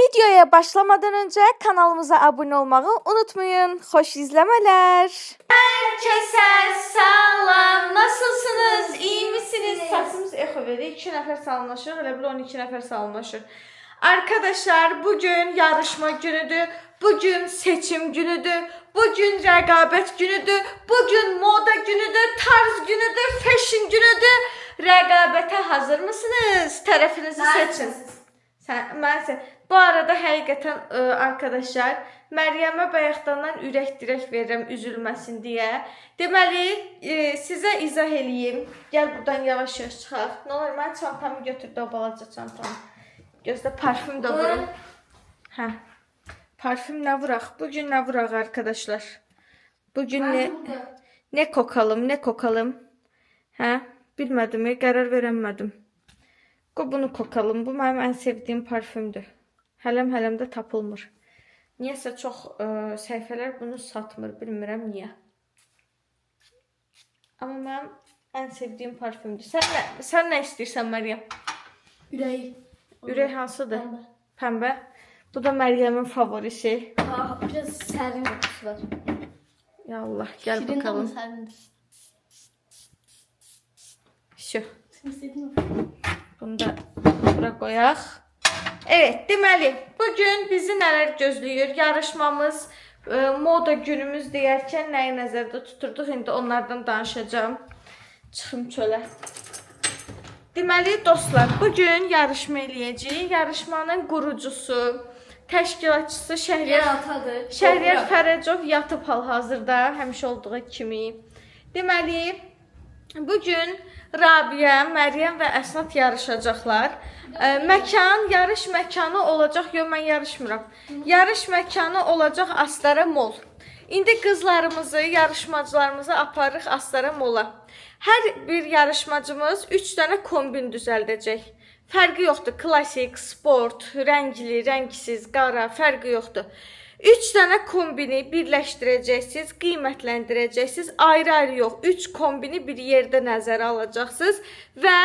Videoya başlamadan önce kanalımıza abone olmayı unutmayın. Hoş izlemeler. Herkese salam. Nasılsınız? İyi misiniz? Sesimiz echo verir. 2 nəfər salamlaşır. Elə bir 12 nəfər salamlaşır. Arkadaşlar bugün yarışma günüdür. Bugün seçim günüdür. Bugün rəqabət günüdür. Bugün moda günüdür. Tarz günüdür. Fashion günüdür. Rəqabətə hazır mısınız? Tərəfinizi seçin. Bu arada həqiqətən arkadaşlar Məryəmə bayaqdan ürək dirək verirəm üzülməsin deyə. Deməli sizə izah eləyim. Gəl buradan yavaş-yavaş çıxaq. Nə olur mən çantamı götürdü o balaca çantamı. Gözdə parfüm də vurum. Hə. Parfüm nə vuraq? Bugün nə vuraq arkadaşlar? Bugün nə kokalım? Hə? Bilmədim, qərar verəmədim. Bunu kokalım. Bu mənim ən sevdiyim parfümdür. Hələm də tapılmır. Niyəsə çox səhifələr bunu satmır. Bilmirəm niyə. Amma mənim ən sevdiyim parfümdür. Sən nə istəyirsən Məryəm? Ürək. Ürək hansıdır? Pəmbə. Bu da Məryəmin favorisi. Biraz sərin qoxusu var. Ya Allah, gəl bakalım. Şu. Bunu da bura qoyaq. Evet, deməli, bugün bizi nələr gözləyir? Yarışmamız, moda günümüz deyərkən nəyi nəzərdə tuturduq? İndi onlardan danışacağım. Çıxım çölə. Deməli, dostlar, bugün yarışma eləyəcəyik. Yarışmanın qurucusu, təşkilatçısı Şəhriyar Fərəcov yatıb hal-hazırda, həmişə olduğu kimi. Deməli, bugün Rabiyə, Məryəm və Əsnad yarışacaqlar. Yarış məkanı olacaq, yox mən yarışmıram. Yarış məkanı olacaq Astara Mall. İndi qızlarımızı, yarışmacılarımızı aparırıq Astara Malla. Hər bir yarışmacımız 3 dənə kombin düzəldəcək. Fərqi yoxdur, klasik, sport, rəngli, rəngsiz, qara, fərqi yoxdur. 3 dənə kombini birləşdirəcəksiniz, qiymətləndirəcəksiniz, ayrı-ayrı yox. 3 kombini bir yerdə nəzərə alacaqsınız və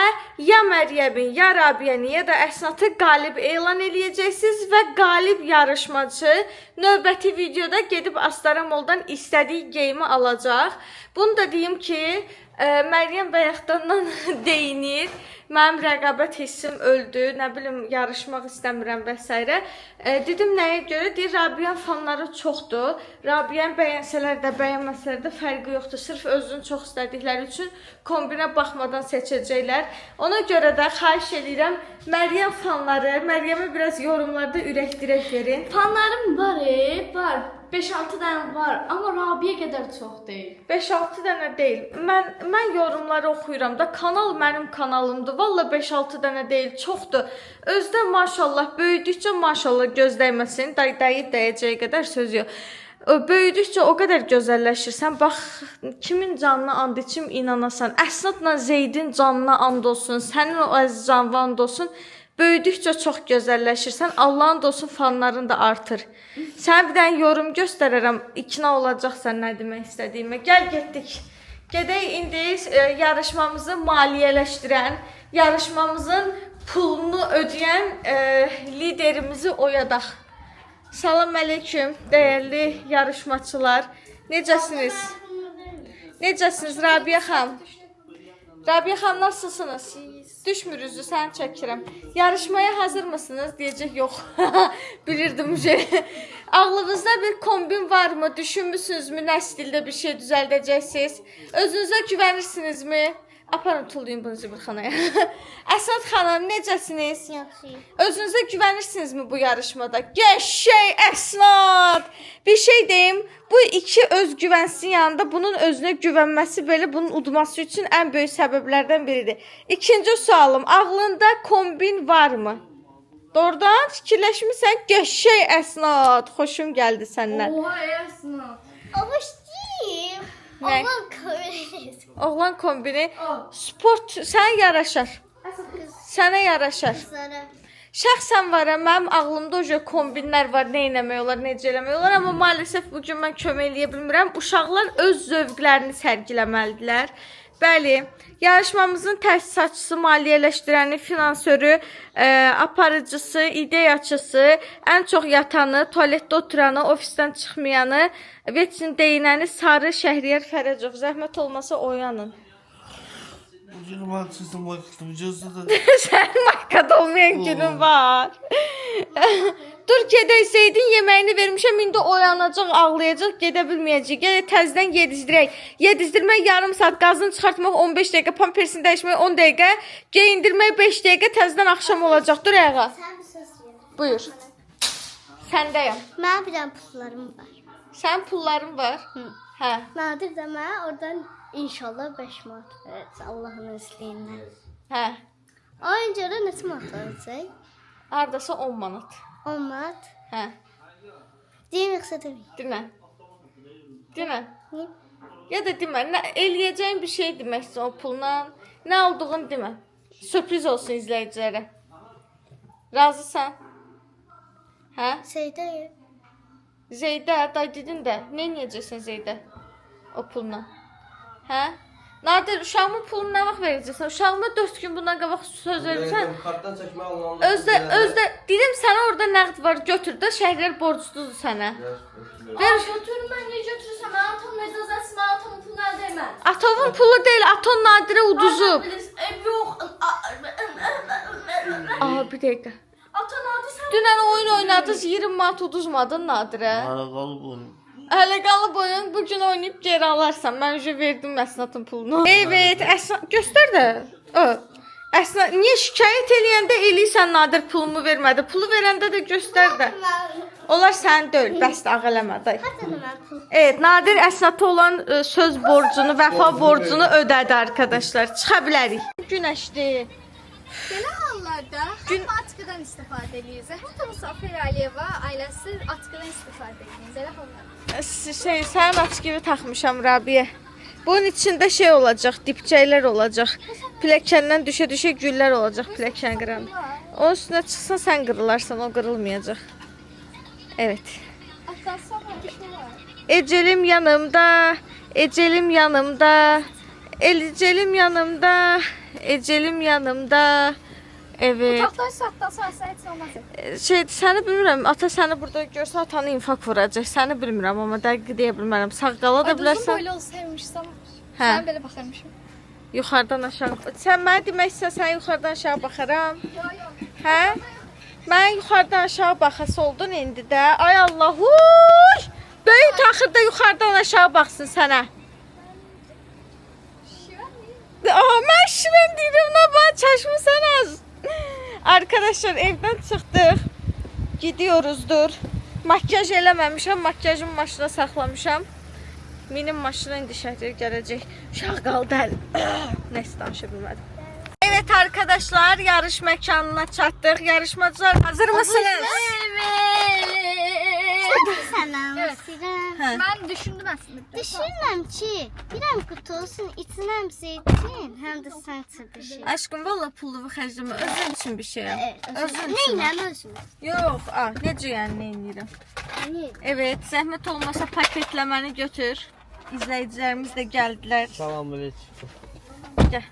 ya Məryəmin, ya Rabiyəni, ya da Əsnatı qalib elan eləyəcəksiniz və qalib yarışmacı növbəti videoda gedib Astara Malldan istədiyi geyimi alacaq. Bunu da deyim ki, Məryəm bayaqdan deyinir. Mənim rəqabət hissim öldü, nə bilim, yarışmaq istəmirəm və s. Dedim, nəyə görə? Deyir, Rabiyyənin fanları çoxdur. Rabiyyəni bəyənsələr də, bəyənməsələr də fərqi yoxdur. Sırf özünü çox istədikləri üçün kombinə baxmadan seçəcəklər. Ona görə də xahiş edirəm, Məryəm fanları, Məryəmə biraz yorumlarda ürək dirək verin. Fanlarım var. 5-6 dənə var, amma Rabiyə qədər çox deyil. 5-6 dənə deyil. Mən yorumları oxuyuram da, kanal mənim kanalımdır. Valla 5-6 dənə deyil, çoxdur. Özdə maşallah, böyüdükcə maşallah gözdəyməsin, dəyib dəyəcəyi qədər söz yox. Böyüdükcə o qədər gözəlləşirsən. Bax, kimin canına and içim inanasan. Əsnadla Zeydin canına and olsun, sənin o əziz canına and olsun. Böyüdükcə çox gözəlləşirsən. Allahın olsun, fanların da artır. Sənə bir dənə yorum göstərərəm. İkna olacaqsan nə demək istədiyimə. Gəl getdik. Gedək indi yarışmamızı maliyyələşdirən, yarışmamızın pulunu ödəyən liderimizi oyadaq. Salam əleyküm, dəyərli yarışmaçılar. Necəsiniz? Necəsiniz Rabiyə xanım? Rabiyə xanım, nasılsınız? Düşmürüzü, sən çəkirəm. Yarışmaya hazır mısınız? Deyəcək, yox. Bilirdim. Ağlınızda bir kombin var mı? Düşünmüsünüzmü? Nə stildə bir şey düzəldəcəksiniz? Özünüzə güvənirsinizmi? Aparın, tullayın bunu Zibirxanaya. Əsad xanım, necəsiniz? Yaxşı. Özünüzə güvənirsinizmi bu yarışmada? Qəşəng Əsnad! Bir şey deyim, bu iki özgüvənsin yanında bunun özünə güvənməsi belə bunun udması üçün ən böyük səbəblərdən biridir. İkinci sualım, ağlında kombin var mı? Doğrudan fikirləşmirsən? Qəşəng Əsnad! Xoşum gəldi səndən. Oha, Əsnad. Ama değil. Ne? Ama koyarız. Oğlan kombini. Sport sənə yaraşar. Sənə yaraşar. Sonra. Şəxsən var, mənim ağlımda o kombinlər var, nə eləmək olar, necə eləmək olar, amma maalesef bugün mən kömək eləyə bilmirəm. Uşaqlar öz zövqlərini sərgiləməlidirlər Bəli, yarışmamızın təsisatçısı, maliyyələşdirəni, finansörü, aparıcısı, ideyaçısı, ən çox yatanı, tualetdə oturanı, ofisdən çıxmayanı, veçin deyinəni Sarı Şəhriyar Fərəcov. Zəhmət olmasa oyanın. Bugün marksizm vaktim gözüdür. Sənin markada olmayan günün var. Dur gedəydin, yeməyini vermişəm, indi oyanacaq, ağlayacaq, gedə bilməyəcək. Gələ təzədən yedizdirək. Yedizdirmək yarım saat, qazını çıxartmaq 15 dəqiqə, pampersini dəyişmək 10 dəqiqə, geyindirmək 5 dəqiqə, təzədən axşam olacaq. Dur ayağa. Sen bir söz ver. Buyur. Səndəyəm. Ben bir tane pullarım var. Sənin pulların var? Hə. Nadir de ben oradan inşallah 5 manat veririz Allah'ın izniyle. Hə. Oyuncu da nasıl manat alacak? Hardasa 10 manat. 10 manat. Hə. Diyeyim yoksa demeyeyim. Demə. Demə. Ne? Ya da demə. Eləyəcəyin bir şey deməksin o pulla. Nə olduğunu demə. Sürpriz olsun izləyicilərə. Razısan? Hə? Şeyde Zeydə, day dedin də. Nə edəcəksən Zeydə? O pulla. Hə? Nadir, uşağımın pulunu nə vaxt verəcəksən? Uşağıma 4 gün bundan qabaq söz verirsən. Kartdan çəkmə alınan. Özdə dedim sənə orada nəqd var, götür də, şəhərlər borcludur sənə. Ver. Götürün ben niye götürürsem ben atamın mezazası ben atamın pulunu elde edemem. Atovun pulu deyil, Aton Nadirə uduzub. Yok. Aa, bir dəqiqə. Ata Nadir sen Dünən oyun oynadınız, 20 manat uduzmadın Nadirə. Araqalı bu. Hələ qalıb oyun, bugün oynayıb geri alarsan. Mən önce verdim Əsnatın pulunu. Evet, Əsnat, göstər də. O. Əsnat, niyə şikayət eləyəndə eləyirsən Nadir pulumu vermədi? Pulu verəndə də göstər də. Onlar sənin deyil, bəs də ağ eləmə day. Hatta ben pul. Evet, Nadir Əsnata olan söz borcunu, vəfa borcunu ödədi arkadaşlar. Çıxa bilərik. Günəşli. Belə hallarda həm atkıdan istifadə edirsiniz, həm də Musafir Əliyeva ailəsi atkıdan istifadə edirsiniz. Elə hallarda. Sənin açığı taxmışam Rabiyə. Bunun içində şey olacaq, dipçəklər olacaq. Pilləkəndən düşə-düşə güllər olacaq pilləkən qıran. Onun üstünə çıxsan sən qırılarsan, o qırılmayacaq. Evet. Atdan sonra bir şey var. Ecelim yanımda, ecelim yanımda, ecelim yanımda, ecelim yanımda. Evet. Otaqdaysa atdan sonra heç olmaz. Səni bilmirəm, ata səni burada görsə atanı infak vuracaq. Səni bilmirəm, amma dəqiq deyə bilmərəm. Sağ qala da Uzun bilərsən. boylu olsaymışsam, Hə. mən belə baxarmışım. Yuxarıdan aşağı. Sən mənə demək istəsən sən yuxarıdan aşağı baxaram. Hə? Mən yuxarıdan aşağı baxası oldun indi də. Ay Allah, huy! Böyük taxırda yuxarıdan aşağı baxsın sənə. Aa, mən şivən deyirəm, nə bax, çəşmisən az. Arkadaşlar evdən çıxdıq. Gidiyoruzdur. Makyaj eləməmişəm, makyajımı maşına saxlamışam. Mənim maşına indi şəhər gələcək. Uşaq qaldı əl. Nəsə danışa bilmədim. Evet arkadaşlar, yarış məkanına çatdıq. Yarışmacılar hazır mısınız? Sana Evet. Siren. Mən düşündüm əslində. Düşünürəm ki, bir hem kutu olsun, içine hem zeytin, hem de sanki bir şey. Aşkım valla pulluğu xərcləmə. Özün üçün bir şeyəm. Özün üçün. Neyle özüm? Yox, necə yəni nə edirəm? Hani Evet, zəhmət olmasa paketləməni götür. İzləyicilərimiz də gəldilər. Salamünaleyküm. Gəl.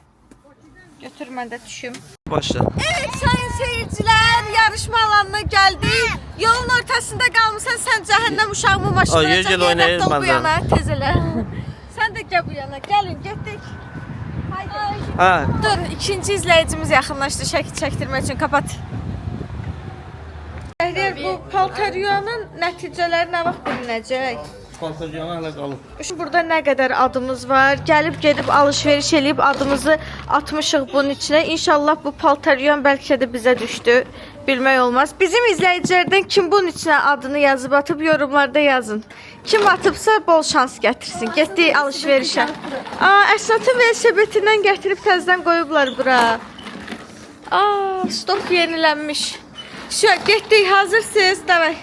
Götür mən də düşüm. Başla. Evet sayın seyircilər, yarışma alanına gəldik. Yolun ortasında qalmısan, sən cəhənnəm uşağımı maşına Ay, gel oynayırız bu məndən. yana, tez elə. Sən də gəl bu yana, gəlin, getdik. Haydi. Ha, Dur, ikinci izləyicimiz yaxınlaşdı, şəkil çəkdirmək üçün, kapat. Şəhriyer, bu paltaryanın nəticələri nə vaxt bilinəcək? Paltaryana hələ qalıb. Şimdi burada nə qədər adımız var. Gəlib gedib alış-veriş eləyib adımızı atmışıq bunun içinə. İnşallah bu paltaryan bəlkə də bizə düşdü. Bilmək olmaz. Bizim izləyicilərdən kim bunun içinə adını yazıb atıb yorumlarda yazın. Kim atıbsa bol şans gətirsin. Getdik alış-verişə. Əsnatın velosipedindən gətirib təzədən qoyublar bura. Stok yenilənmiş. Şu getdik, hazırsınız? Davay.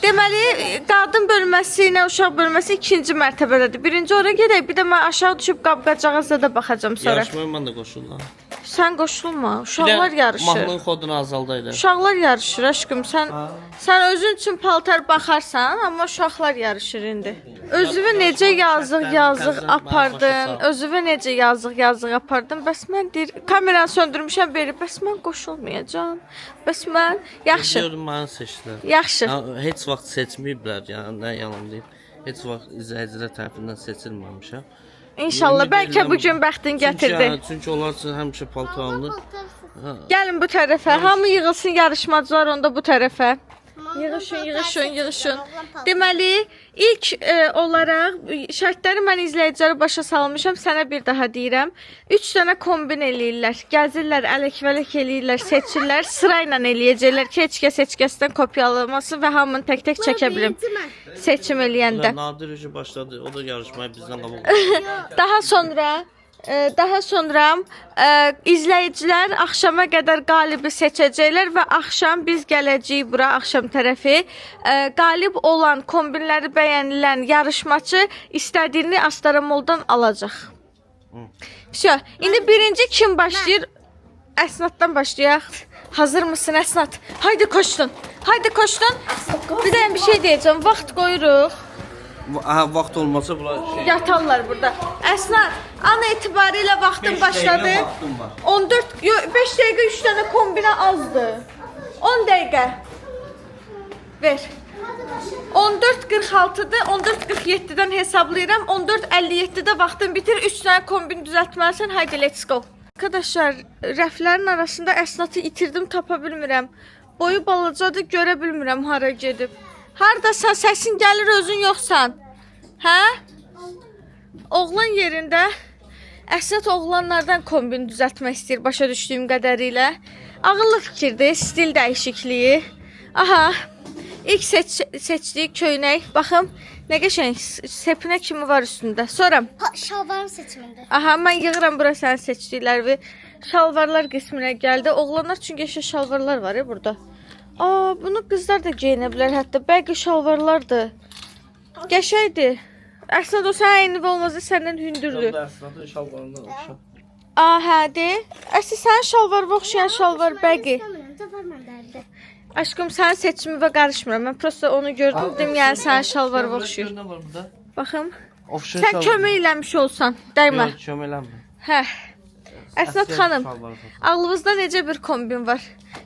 Deməli, qadın bölməsi ilə uşaq bölməsi ikinci mərtəbədədir. Birinci ora gedək, bir də mən aşağı düşüb qab-qacağızda da baxacağam sonra. Yarışmaya mən də qoşuldum. Sən qoşulma. Bir Uşaqlar də yarışır. mahnının kodunu azaldaydı. Uşaqlar yarışır aşkım. Sən özün üçün paltar baxarsan, amma uşaqlar yarışır indi. Özünü necə yazıq apardın. Özünü necə yazıq apardın. Bəs mən deyir, kameranı söndürmüşəm beri. Bəs mən qoşulmayacağam. Bəs mən yaxşı. Biliyorum məni seçdilər. Yaxşı. Yəni, heç vaxt seçməyiblər, yəni nə yalan deyim. Heç vaxt izləyicilər tərəfindən seçilməmişəm. İnşallah bəlkə bu gün bəxtin gətirdi. Çünki onlar üçün həmişə paltar alınır. Gəlin bu tərəfə. Hamı yığılsın yarışmacılar onda bu tərəfə. Yığışın. Deməli, ilk olaraq şərtləri mən izləyicilərə başa salmışam. Sənə bir daha deyirəm. 3 dənə kombin eləyirlər. Gəzirlər, ələk-vələk eləyirlər, seçirlər. Sırayla eləyəcəklər ki, heç kəs heç kəsdən kopyalamasın və hamını tək-tək çəkə bilim. Seçim eləyəndə. Nadir Üçü başladı. O da yarışmaya bizdən qabaq. Daha sonra izləyicilər axşama qədər qalibi seçəcəklər və axşam biz gələcəyik bura, axşam tərəfi. Qalib olan, kombinləri bəyənilən yarışmaçı istədiyini Astaramoldan alacaq. Всё. İndi birinci kim başlayır? Əsnaddan başlayaq. Hazır mısın Əsnad? Haydi koşdun. Bir də bir şey deyəcəm. Vaxt qoyuruq. Vaxt olmasa bunlar şey. Yatarlar burada. Əsnad, an etibarilə vaxtın başladı. 5 dəqiqə 3 dənə kombinə azdır. 10 dəqiqə. Ver. 14:46-dır. 14:47-dən hesablayıram. 14:57-də vaxtın bitir. 3 dənə kombin düzəltməlisən. Haydi let's go. Arkadaşlar, rəflərin arasında Əsnadı itirdim, tapa bilmirəm. Boyu balacadır, görə bilmirəm hara gedib. Hardasan, səsin gəlir, özün yoxsan. Hə? Oğlan yerində. Əsnad oğlanlardan kombin düzəltmək istəyir, başa düşdüyüm qədərilə. Ağıllı fikirdir, stil dəyişikliyi. Aha, ilk seçdiyi köynək. Baxım, nə qəşəng, sepinə kimi var üstündə. Sonra. Şalvarın seçimində. Aha, mən yığıram bura sənin seçdikləri. Şalvarlar qisminə gəldi. Oğlanlar üçün qəşəng şalvarlar var ya burada. Aa, bunu qızlar da geyinə bilər hətta. Bəqi şalvarlardır. Qəşəngdir. Əsnad o sənin əynivi olmazsa səndən hündürdür. Əsnadın şalvarından oxşar. Aa, hədi. Əsli sənin şalvarı oxşayan şalvar bəqi. Aşkım, sənin seçimivə qarışmıram. Mən prosta onu gördüm, dedim, yəni sənin şalvarı oxşayır. Nə var burada? Baxım. Oxşar Sən kömək eləmiş olsan, dəymə. Yox, kömək eləmir. Hə. Əsnad xanım, ağlınızda necə bir kombin var?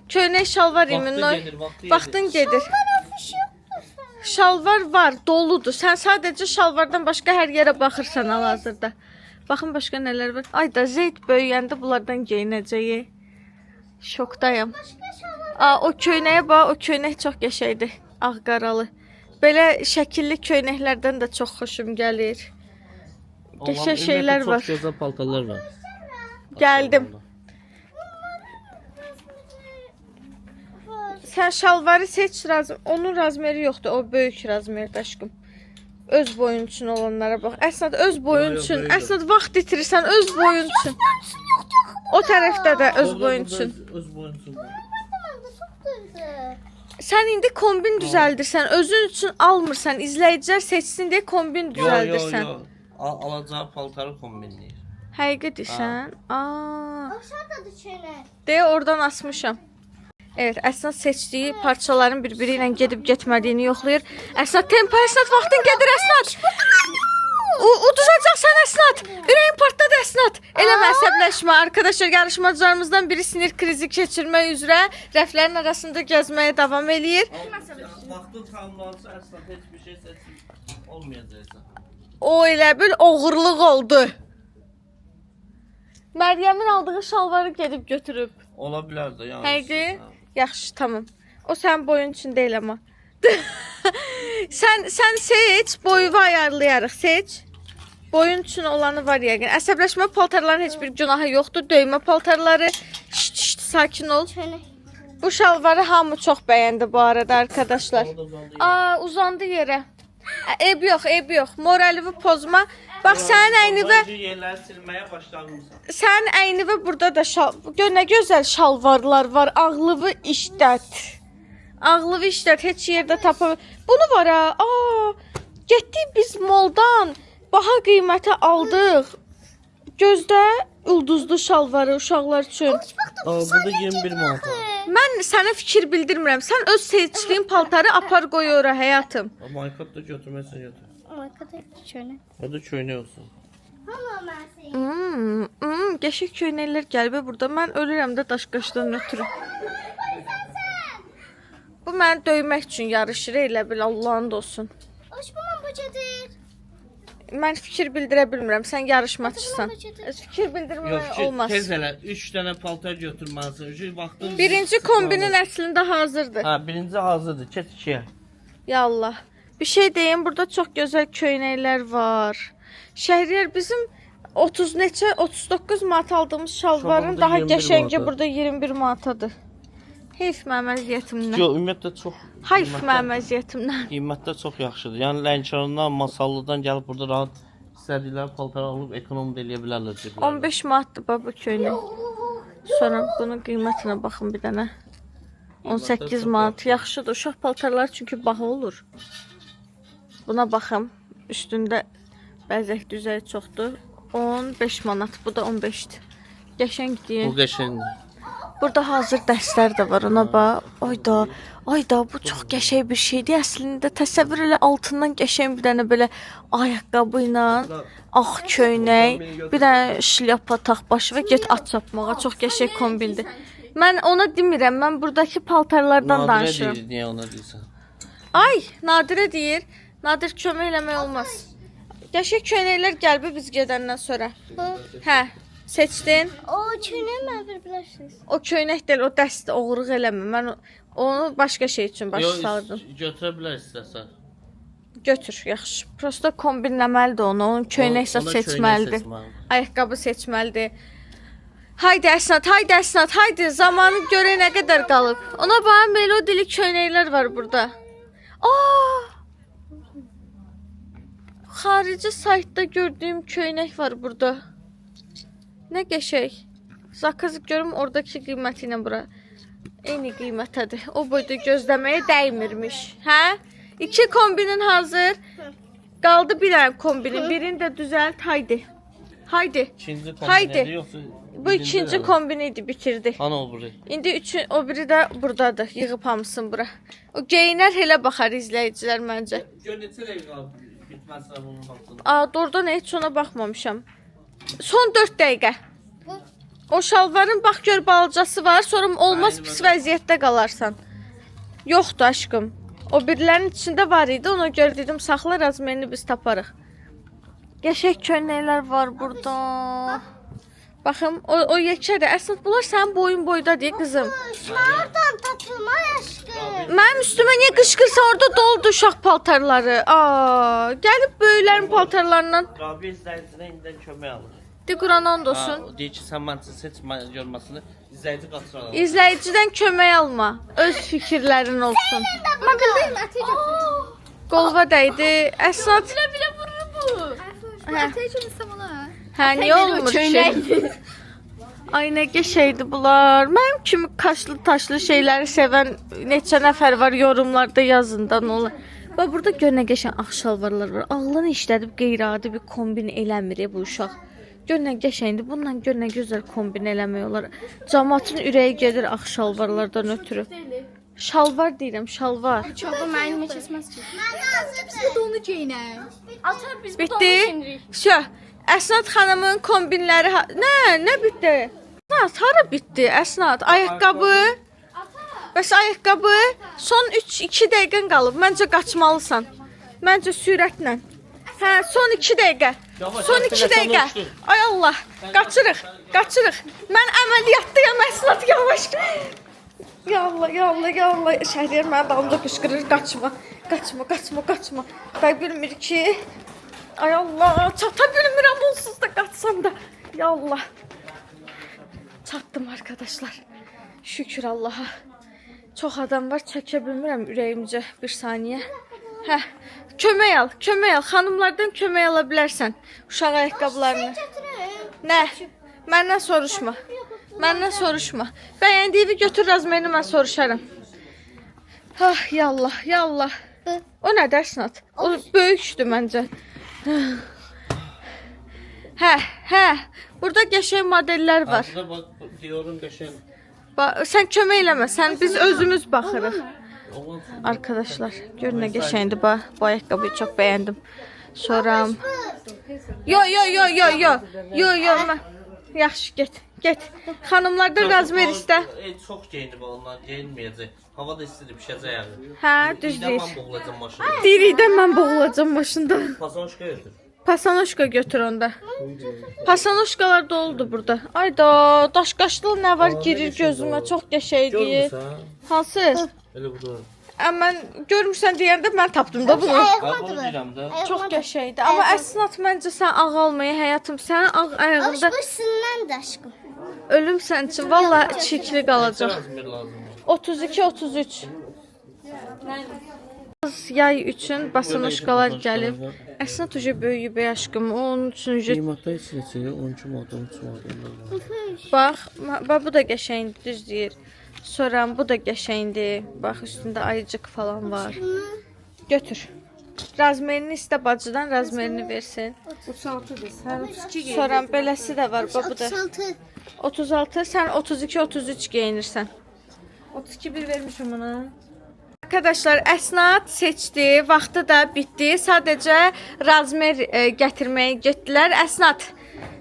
Köynək şalvar imin. Vaxtın gedir. Şalvar var, doludur. Sən sadəcə şalvardan başqa hər yerə baxırsan hal-hazırda. Baxın başqa nələr var. Ayda Zeyd böyüyəndə bunlardan geyinəcəyi. Şokdayam. Aa, o köynəyə bax, o köynək çox qəşəngdir. Ağ-qaralı. Belə şəkilli köynəklərdən də çox xoşum gəlir. Qəşəng şeylər var. Çox gözəl paltarlar var. Gəldim. Sən şalvarı seç, onun razmeri yoxdur. O böyük razmerdir aşkım. Öz boyun üçün olanlara bax. Əsnad öz boyun üçün. Əsnad vaxt itirirsən öz boyun üçün. O tərəfdə də öz boyun üçün. Öz boyun üçün. Sən indi kombin düzəldirsən, özün üçün almırsan, izləyicilər seçsin deyə kombin düzəldirsən. Yox. Alacağı paltarı kombinləyir. Həqiqi deyirsən? Aa. Aşağıdadır çeyrək. Deyə oradan asmışam. Evet, Əsnad seçdiyi parçaların bir-biri ilə gedib getmədiyini yoxlayır. Əsnad, tempo Əsnad, vaxtın gedir Əsnad. Uduzacaqsan Əsnad. Ürəyin partladı Əsnad. Eləmə, əsəbləşmə. Arkadaşlar, yarışmacılarımızdan biri sinir krizi keçirmək üzrə rəflərin arasında gəzməyə davam eləyir. Vaxtı tamamlansa Əsnad heç bir şey seçim olmayacaqsa. O elə bil oğurluq oldu. Məryəmin aldığı şalvarı gedib götürüb. Ola bilər də, yəni. Həqiqi? Yaxşı, tamam. O sənin boyun üçün deyil amma. Sən seç, boyu ayarlayarıq, seç. Boyun üçün olanı var yəqin. Əsəbləşmə paltarların heç bir günahı yoxdur. Döymə paltarları. Şşt, sakin ol. Bu şalvarı hamı çox bəyəndi bu arada arkadaşlar. Aa, uzandı yerə. Eybi yox. Moralini pozma. Bax, sənin əynivə... Yerləri silməyə başlamışsan. Sənin əynivə burada da gör nə gözəl şalvarlar var. Ağlıvı işlət. Ağlıvı işlət. Heç yerdə tapa... Bunu var ha. Aa, getdik biz moldan. Baha qiymətə aldıq. Gözdə ulduzlu şalvarı uşaqlar üçün. Aa, burada 21 manat. Mən sənə fikir bildirmirəm. Sən öz seçdiyin paltarı apar qoy ora həyatım. Ama iPad da götürmezsen götür. Arkadaşlar şöyle. Hadi köynək olsun. Ama ben seni. Qəşəng köynəklər gəlib burada. Mən ölürəm də daş qaşdan ötürü. Bu məni döymək üçün yarışır elə bil Allahın da olsun. Hoş bulan böcedir. Mən fikir bildirə bilmirəm. Sən yarışmaçısan. Fikir bildirmək olmaz. Tez elə 3 dənə paltar götürməlisin. Şu vaxtın. Birinci kombinin əslində hazırdır. Ha, birinci hazırdır. Keç 2-yə. Ya Allah. Bir şey deyim, burada çox gözəl köynəklər var. Şəhriyar bizim 30 neçə 39 manat aldığımız şalvarın Şalvarda daha 21 qəşəngi manata. burada 21 manatadır. Heyf mənim əziyyətimdən. Yox, ümumiyyətlə çox Hayf mənim əziyyətimdən. qiymətdə çox yaxşıdır. Yəni Lənkərandan, Masallıdan gəlib burada rahat istədikləri paltarı alıb ekonom da eləyə bilərlər ciblərində. 15 manatdır baba köynək. Sonra bunun qiymətinə baxın bir dənə. 18 manat. Yaxşıdır. Uşaq paltarları çünki baha olur. Buna baxım. Üstündə bəzək düzəyi çoxdur. 15 manat. Bu da 15-dir. Qəşəngdir. Bu qəşəngdir. Burada hazır dərslər də var. Ona bax. Ayda bu çox qəşəng bir şeydir. Əslində təsəvvür elə altından qəşəng bir dənə belə ayaqqabı ilə ağ köynək, bir dənə şlyapa tax başı və get at çapmağa. Çox qəşəng kombindir. Mən ona demirəm. Mən buradakı paltarlardan Nadirə danışıram. deyir, niyə ona deyirsən? Ay, Nadirə deyir. Nadir kömək eləmək olmaz. Qəşəng köynəklər gəlib biz gedəndən sonra. Hə, seçdin. O çöne mi bilersiniz? O köynək deyil, o dəst oğurluq eləmə. Mən onu başqa şey üçün başa saldım. Götürə bilər istəsən. Götür, yaxşı. Prosta kombinləməlidir onu. Onun köynək Ona köynək seçməlidir. seçməlidir. Ayaqqabı seçməlidir. Haydi Əsnad, haydi. Zamanı görə nə qədər qalıb. Ona bax, melodili köynəklər var burada. Aa! Xarici saytda gördüyüm köynək var burada. Nə qəşəng. Zakazı görüm oradakı qiyməti ilə bura. Eyni qiymətədir. O boyda gözləməyə dəymirmiş. Hə? 2 kombinin hazır. Qaldı bir dənə kombinin. Birini də düzəlt. Haydi. İkinci Haydi. kombinədir yoxsa? Bu ikinci kombini idi, bitirdi. Ana o buri. İndi o biri də buradadır. Yığıb hamısını bura. O geyinər elə baxar izləyicilər məncə. Gör neçə dəqiqə qalıb bitməsə bunun vaxtında. Doğrudan heç ona baxmamışam. Son 4 dəqiqə. O şalvarın bax gör balcası var. Sonra olmaz pis vəziyyətdə qalarsan. Yoxdur aşkım. O birilərinin içində var idi. Ona görə dedim saxla razmeni biz taparıq. Qəşəng köynəklər var burada. Baxım o yekədir. Əslində bunlar sənin boyun boyda deyil qızım. Şuradan tapılma aşkım. Mənim üstümə niyə qışqırsan orada doldu uşaq paltarları. Gəlib böyüklərin paltarlarından. Rabi izləyicinə indidən kömək alır. De Quran and olsun. O deyir ki, sən mənə seçmə görməsini izləyici qaçıran alır. İzləyicidən kömək alma. Öz fikirlərin olsun. Bakıldayım ateş olsun. Qolva dəydi. Əsnad. Bile vurur bu. Ateş olsun ona. Hə, niyə olmur ki? Ay nə qəşəngdir bunlar. Mənim kimi kaşlı taşlı şeyləri sevən neçə nəfər var yorumlarda yazından olur. Bax burada gör nə qəşəng ağ şalvarlar var. Ağlını işlədib qeyri-adi bir kombin eləmir bu uşaq. Gör nə qəşəngdir. Bununla gör nə gözəl kombin eləmək olar. Cəmaatın ürəyi gedir ağ şalvarlardan ötürü. Şalvar deyirəm, şalvar. Çok da mənimle kesmez ki. Biz de onu giyinək. Atar biz bu Bitti. Şö. Əsnad xanımın kombinləri nə bitdi? Əsnad hara bitdi? Əsnad ayaqqabı. Bəs ayaqqabı son 2 dəqiqən qalıb. Məncə qaçmalısan. Məncə sürətlə. Hə, son 2 dəqiqə. Son 2 dəqiqə. Ay Allah, qaçırıq. Mən əməliyyatdayam Əsnad yavaş. Ya Allah. Şəhriyar mənə dalımda qışqırır, qaçma. Day bilmir ki. Ay Allah, çata bilmirəm onsuz da qaçsam da. Ya Allah. Çatdım arkadaşlar. Şükür Allaha. Çox adam var, çəkə bilmirəm ürəyimcə bir saniyə. Hə, kömək al. Xanımlardan kömək ala bilərsən uşaq ayaqqabılarını. Nə? Məndən soruşma. Bəyəndiyi götür razmeni mən soruşaram. Ya Allah. O nədir Əsnad? O böyükdür məncə. Hə. Hə, burada qəşəng modellər var. Burada bak diyorum qəşəng. Sən kömək eləmə, biz özümüz baxırıq. Oğlan Arkadaşlar, gör nə qəşəngdir bax. Bu ayaqqabıyı çox bəyəndim. Sonra Yo. Yaxşı get. Xanımlarda razmer istə. Çox geyinib onlar, geyinməyəcək. Hava da istidir, pişəcək yəni. Hə, düz deyir. Mən boğulacam maşında. Dirikdən mən boğulacam maşında. Pasoşka götür. Pasanoşka götür onda. Pasanoşkalar doludur burada. Ayda, daşqaşlı nə var girir gözümə, çox qəşəngdir. Görmüsən? Hansı? Elə budur. Mən görmürsən deyəndə mən tapdım da bunu. Ay bunu deyirəm də. Çox qəşəngdir. Amma əsnat məncə sən ağ almaya həyatım. Sənin ağ ayağında Başından da aşkım. ölüm sənin üçün valla çirkli qalacaq. Razmer lazım. 32-33. Yay üçün basanoşkalar gəlib. Əsnat uca böyüyüb aşkım. Onun üçün Qiymətdə içində 12 model, 13 model. bax, bu da qəşəngdir, düz deyir. Sonra bu da qəşəngdir. Bax üstündə ayıcıq falan var. Götür. Razmerini istə bacıdan, razmerini versin. 36'dır. Sen 32 giyin. Sonra beləsi də var. Bax bu da 36. 36, sən 32-33 geyinirsən. 32 vermişim ona. Arkadaşlar əsnat seçdi, vaxtı da bitdi. Sadəcə razmer gətirməyə getdilər. Əsnat,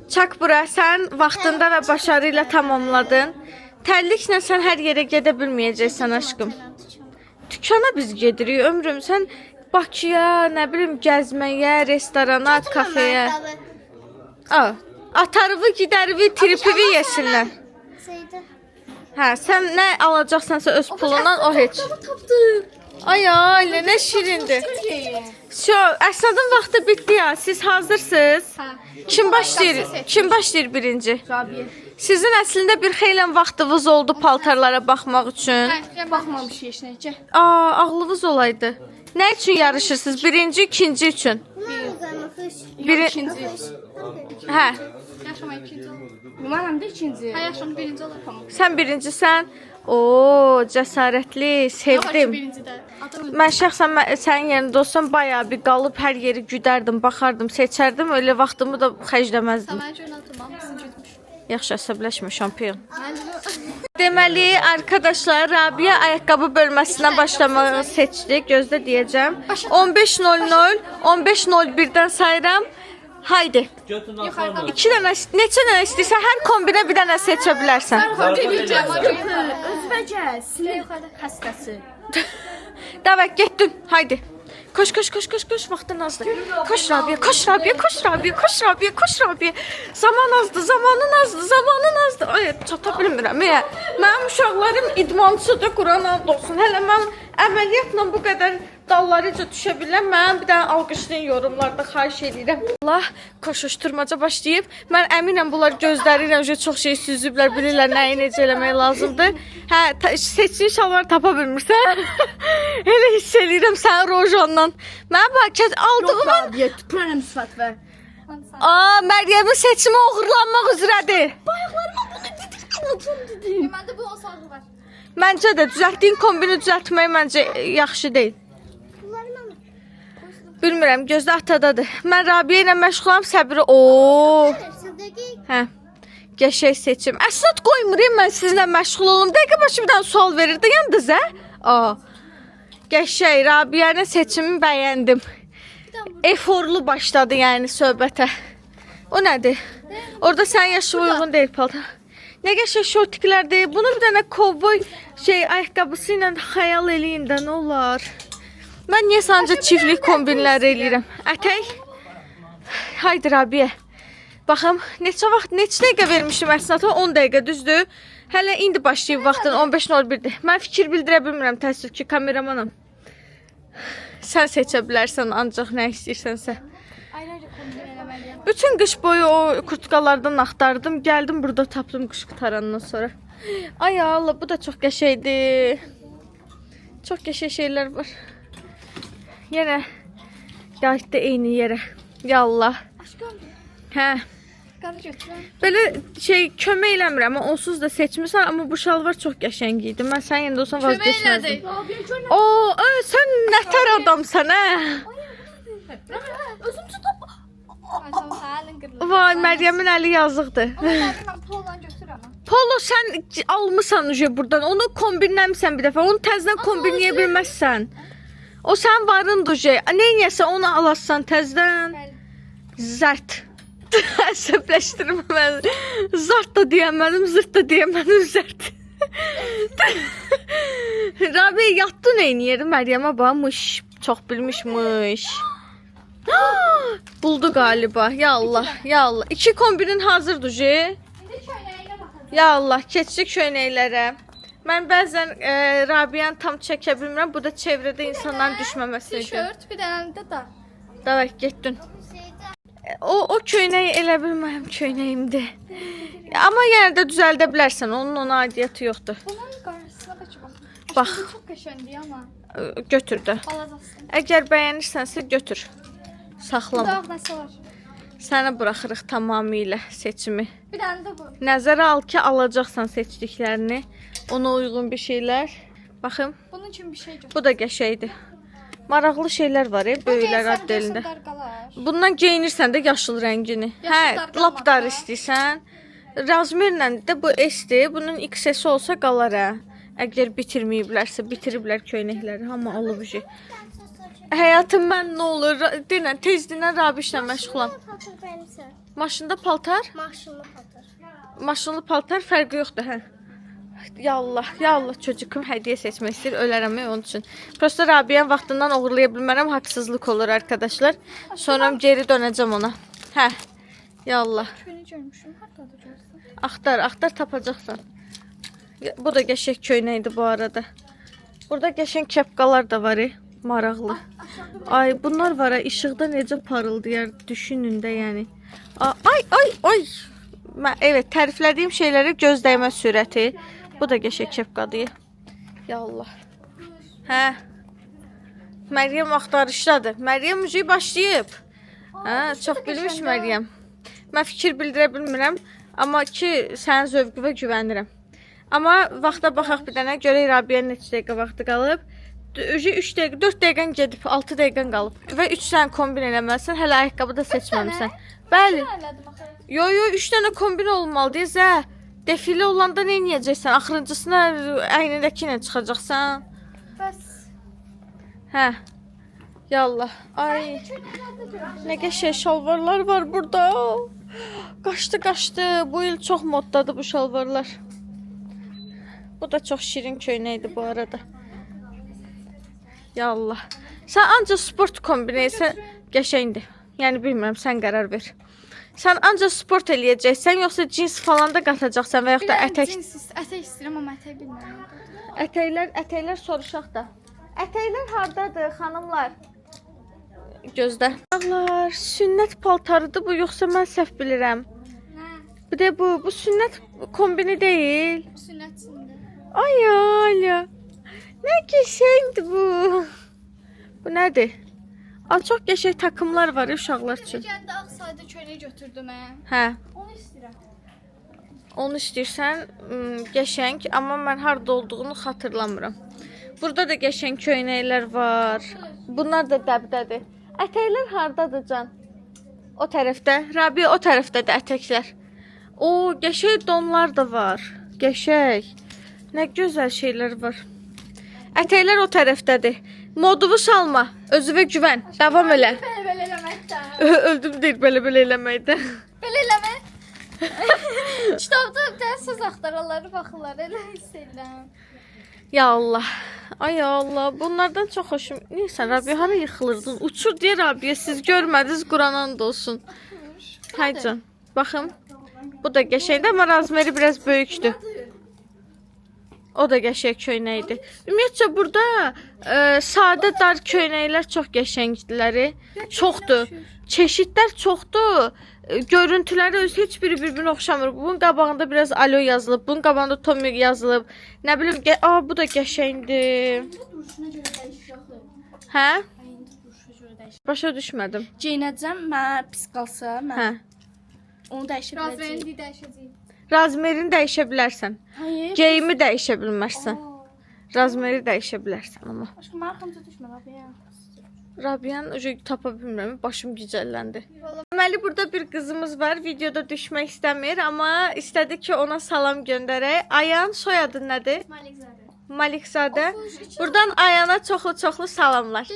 çak bura, sən vaxtında və başarı ilə tamamladın. Tərliklə sən hər yerə gedə bilməyəcəksən aşkım. Dükana biz gedirik ömrüm. Sən Bakıya, nə bilim, gəzməyə, restorana, kafeyə. Atarıvı, gidərivi, tripivi yesinlər. Hə, sən nə alacaqsansa öz pulundan o heç. Ay ailə, nə şirindir. Əsnadın vaxtı bitdi ya, siz hazırsınız? Kim başlayır birinci? Rabiye. Sizin əslində bir xeylən vaxtınız oldu paltarlara baxmaq üçün. Baxmamış heç necə. Ağlınız olaydı. Nə üçün yarışırsınız? Birinci, ikinci üçün. İkinci. Hə, Yaşamak ikinci olur. Mənəm də ikinci. Yaşamak birinci olur. Tamam. sən birincisən. Oo, cəsarətli, sevdim. Birinci de. Adam Mən şəxsən sənin yerində olsam bayağı bir qalıb hər yeri güdərdim, baxardım, seçərdim. Öyle vaxtımı da xərcləməzdim. ben şöyle atılmam. Bizim gitmiş. Yaxşı, əsəbləşmə, şampiyon. Bence Deməli, arkadaşlar, Rabia ayaqqabı bölməsindən başlamağı seçdi. Gözlə deyəcəm. 15:00, 15:01-dən sayıram. Haydi. Götün atlarla. 2 dənə, neçə dənə istəyirsən, hər kombinə bir dənə seçə bilərsən. Özbəcə, sinir xəstəsi. Davay, getdin. Haydi. Koş, vaxtın azdır. Koş Rabia. Zaman azdır. Ay, çata bilmirəm. Mənim uşaqlarım idmançıdır, Quran and olsun. Hələ mən əməliyyatla bu qədər dallarıca düşə bilirəm. Mənim bir dənə alqışlayın yorumlarda, xahiş edirəm. Allah, koşuşturmaca başlayıb. Mən əminəm bunlar gözləri ilə çox şey süzüblər, bilirlər nəyi necə eləmək lazımdır. Hə, seçdiyin şalvarı tapa bilmirsən. Elə hiss eləyirəm sənin rojandan. Mən bax, aldığım Rabiye, tüpürənəm sifət və. Məryəmin seçimi uğurlanmaq üzrədir. ben de bu olsaydı var. Məncə də düzəltdiyin kombini düzəltmək məncə yaxşı deyil. Bilmirəm, gözdə atadadır. Mən Rabia ilə məşğulam, səbri. Hə. Qəşəng seçim. Əsnad qoymur, mən sizinlə məşğul olum. Dəqiqə başı bir dənə sual verirdi yandınız, hə? Qəşəng, Rabia'nın seçimini bəyəndim. Eforlu başladı yəni söhbətə. O nədir? Orada sən yaşına uyğun deyil paltar. Nə qəşəng şortiklərdir. Bunu bir dənə kovboy ayaqqabısı ilə xəyal eləyin də, nə olar? Mən niyə sadəcə çiftlik kombinləri eləyirəm? Ətək? Haydi Rabia. Baxım, neçə dəqiqə vermişim əsnata? 10 dəqiqə, düzdür? Hələ indi başlayıb vaxtın 15:01-dir. Mən fikir bildirə bilmirəm, təəssüf ki, kameramanım. Sən seçə bilərsən ancaq nə istəyirsənsə. Aylarca kombin eləməliyəm. Bütün qış boyu o kurtkalardan axtardım. Gəldim burada tapdım qış qutarandan sonra. Ay Allah, bu da çox qəşəngdir. Çox qəşəng şeylər var. Yenə qayıtdı eyni yerə. Yallah. Aşkım. Hə. Qarı götürəm. Belə kömək eləmirəm. Onsuz da seçmirsən, amma bu şalvar çox qəşəng idi. Mən sənin yerində olsam vazgeçməzdim. Sən nətər adamsan, hə? Özüm tutub. Aysan sağ qırılır. Vay, Məryəmin əli yazıqdır. Ama ben poldan götür ama. Polo sən almısan uje buradan. Onu kombinləmisən bir dəfə. Onu təzədən kombinləyə bilməzsən. O sən varındır uje. Neynəsə onu alasan təzədən. Bəli. Zərt. Əsəbləşdirmə. Zart da deyəmədim, zırt da deyəmədim, zərt. Rabi yatdı neyniyir? Məryəmə baxmış. Çox bilmişmiş. Buldu galiba. Ya Allah, ya Allah. 2 kombinin hazırdır uje. Şimdi köynəyinə baxacağım. Ya Allah, keçdik köynəklərə. Mən bəzən Rabiyanı tam çəkə bilmirəm. Bu da çevrədə insanların düşməməsi üçün. Tişört, bir dənə də dar. Davay, getdin. O köynəyi elə bil mənim köynəyimdir. Amma yenə də düzəldə bilərsən. Onun ona aidiyyəti yoxdur. Bunun qarşısına da baxın. Bax. Bu çox qəşəngdir amma. Götür də. Alacaqsın. Əgər bəyənirsənsə götür. Saxlama. Dağ nəsə var. Sənə buraxırıq tamamilə seçimi. Bir dənə də bu. Nəzərə al ki, alacaqsan seçdiklərini. Ona uyğun bir şeylər. Baxın, Bunun üçün bir şey götür. bu da qəşəngdir. Maraqlı şeylər var, böyüklər addelində. Dar qalar. Bundan geyinirsən də yaşıl rəngini. Yaşıl dar Hə, lap dar qalmaz. istəyirsən. Razmerlə də bu S-dir. Bunun XS olsa qalar hə. Əgər bitirməyiblərsə, bitiriblər köynəkləri. Hamı alıb bir şey. Həyatım mən nə olur? Denən, tezdən Rabişlə məşğulam. Patır benimse. Maşında paltar? Maşınlı patır. Maşınlı paltar fərqi yoxdur, hə. Ya Allah, ya Allah, çocuğum hədiyyə seçmək istəyir, ölərəm onun üçün. Prosta Rabiyan vaxtından uğurlaya bilmərəm, haqsızlıq olur arkadaşlar. Sonra geri dönəcəm ona. Hə. Ya Allah. Köynə görmüşüm. Hardadır görsən? Axtar, axtar tapacaqsan. Bu da qəşəng köynəkdir bu arada. Burada qəşəng kepkalar da var, maraqlı. Ay, bunlar var, işıqda necə parıldayar, düşünün də yəni. Ay. Evet, təriflədiyim şeylərə göz dəymə sürəti. Bu da qəşəng kepkadır. Ya Allah. Hə. Məryəm axtarışdadır. Məryəm müziği başlayıb. Hə, çox bilmiş Məryəm. Mən fikir bildirə bilmirəm, amma ki, sənin zövqünə güvənirəm. Amma vaxta baxaq bir dənə, görək Rabiyyənin neçə dəqiqə vaxtı qalıb. 3 dəqiqə, 4 dəqiqən gedib, 6 dəqiqən qalıb. Və 3 dənə kombin eləməlisən, hələ ayaqqabı da seçməmisən. Bəli. Elədim axı. Yo, 3 dənə kombin olmalıdır. Zə, defilə olanda nə edəcəksən? Axırıncısına əynindəki ilə çıxacaqsan. Bəs. Hə. Ya Allah. Ay. Nə qəşəng şalvarlar var burada. Qaçdı. Bu il çox moddadır bu şalvarlar. Bu da çox şirin köynəkdir bu arada. Ya Allah. Sən ancaq sport kombinəyəsən qəşəngdir. Yəni bilmirəm, sən qərar ver. Sən ancaq sport eləyəcəksən, yoxsa cins falan da qatacaqsan və yaxud da ətək? Ətək istəyirəm amma ətək bilmirəm. Ətəklər soruşaq da. Ətəklər hardadır, xanımlar? Gözdə. Ağlar, sünnət paltarıdır bu, yoxsa mən səhv bilirəm? Nə? Bir də bu sünnət kombini deyil. Sünnətçində. Ay. Nə qəşəngdir bu. Bu nədir? Çox qəşəng takımlar var uşaqlar üçün. Gəndə ağ sayda köynək götürdüm mən. Hə. Onu istəyirəm. Onu istəyirsən, qəşəng, amma mən harda olduğunu xatırlamıram. Burada da qəşəng köynəklər var. Bunlar da dəbdədir. Ətəklər hardadır can? O tərəfdə. Rabiyə o tərəfdədir ətəklər. O, qəşəng donlar da var. Qəşəng. Nə gözəl şeylər var. Ətəklər o tərəfdədir. Moduvu salma. Özünə güvən. Davam elə. Belə eləməkdə. Öldüm deyil belə eləməkdə. Belə eləmə. Kitabda bir dənə söz axtararlar, baxırlar, elə hiss edirəm. Ya Allah. Ay Allah. Bunlardan çox xoşum. Neysə, Rabiyə hara yıxılırdın? Uçur deyə Rabiyə, siz görmədiniz, Quranan da olsun. Hay can. Baxın. Bu da qəşəngdir, amma razmeri biraz böyükdür. O da qəşəng köynəkdir. Ümumiyyətcə burada sadə dar köynəklər çox qəşəngdirlər. Çoxdur. Çeşidlər çoxdur. Görüntüləri öz heç biri bir-birinə oxşamır. Bunun qabağında biraz alo yazılıb, bunun qabağında Tommy yazılıb. Nə bilim, bu da qəşəngdir. Duruşuna görə dəyişir axı. Hə? Əyində duruşuna görə dəyişir. Başa düşmədim. Geyinəcəm, mən pis qalsa, mən Hə. onu dəyişə biləcəyəm. Razrendi dəyişəcəyik. Razmerini dəyişə bilərsən. Hayır. Geyimi dəyişə bilməzsən. Razmeri dəyişə bilərsən amma. Aşkım, marxamca düşmə abi ya. Rabia'nın tapa bilmirəm, başım gicəlləndi. Deməli burada bir qızımız var, videoda düşmək istəmir, amma istədi ki ona salam göndərək. Ayan, soyadın nədir? Malikzadə. Buradan Ayana çoxlu salamlar.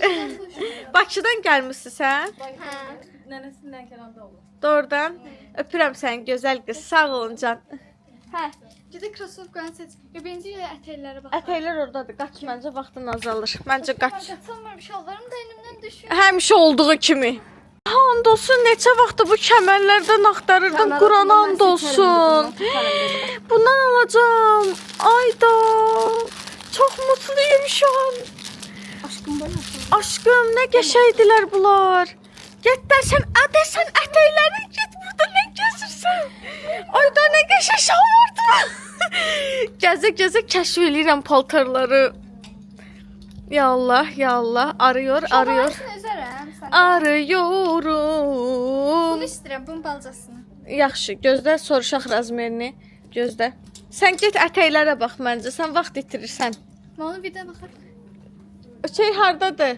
Bakıdan gəlmişsən sən? Nənəsindən Kənanda olur. Doğrudan. Öpürəm səni gözəl qız. Sağ olun can. Hə. Gedə krosovkanı seç. Birinci ətəklərə bax. Ətəklər oradadır. Qaç məncə vaxtın azalır. Məncə qaç. Qaçamıram, şalvarım da əlimdən düşür. Həmişə olduğu kimi. And olsun, neçə vaxtdır bu kəmərlərdən axtarırdım. Quran and olsun. Bundan alacağım. Ayda. Çox mutluyum şu an. Aşkım, nə qəşəydilər bunlar. Get dersen, dersen ətəkləri git burada nə gəzirsən? Ayda nə qəşəng şal vardı. Gəzə kəşf eləyirəm paltarları. Ya Allah, ya Allah. Arıyor. Üzərəm sən. Arıyorum. Bunu istəyirəm, bunun balcasını. Yaxşı, gözlə soruşaq razmerini. Gözlə. Sən get ətəklərə bax məncə. Sən vaxt itirirsən. Onu bir də baxaq. Şey hardadır?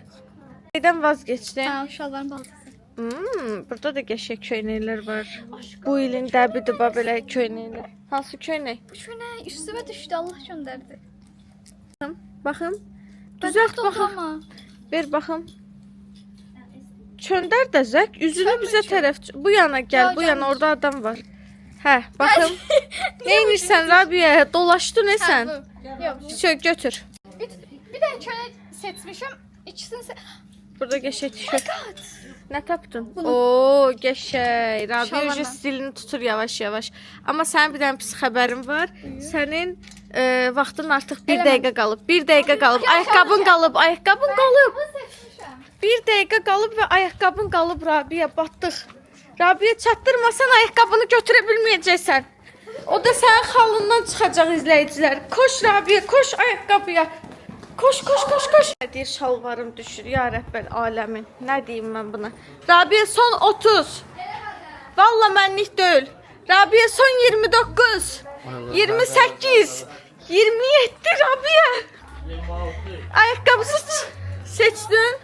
Nədən vazgeçdin? Hə, şalvarın balcası. Burada da qəşəng köynəklər var. Bu ilin dəbidir bax belə köynəklər. Hansı köynək? Bu şu nə? Üstümə düşdü, Allah göndərdi. Baxım. Düzəlt baxım. Ver baxım. Çöndər də zək, üzünü bizə tərəf. Bu yana gəl, bu yana orada adam var. Hə, baxım. Nə edirsən Rabia? Dolaşdın sən? Yox. Çök götür. Bir dənə köynək seçmişəm. İkisini Burada qəşəng tişört. Nə tapdın? Oo, qəşəng. Rabia stilini tutur yavaş-yavaş. Amma sənin bir dənə pis xəbərin var. Sənin vaxtın artıq 1 dəqiqə qalıb. 1 dəqiqə qalıb. Ayaqqabın qalıb. 1 dəqiqə qalıb və ayaqqabın qalıb Rabia. Batdıq. Rabia çatdırmasan ayaqqabını götürə bilməyəcəksən. O da sənin xalından çıxacaq izləyicilər. Koş Rabia, koş ayaqqabıya. Koş. Nə deyir, şalvarım düşür. Ya Rəbbər aləmin. Nə deyim mən buna? Rabia son 30. Valla mənlik deyil. Rabia son 29. 28. 27 Rabia. Ayaqqabısız seçdin.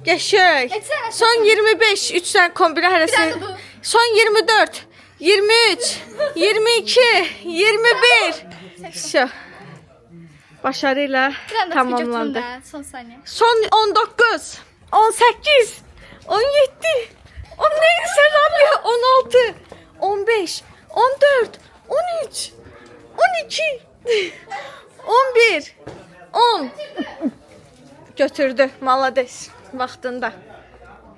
Qəşəng. Son 25. 3 dənə kombinə hərəsi. Son 24. 23. 22. 21. Şö. Başarıyla tamamlandı. Son saniye. Son 19, 18, 17, 18 Rabia, 16, 15, 14, 13, 12, 11, 10. Götürdü, malades vaxtında.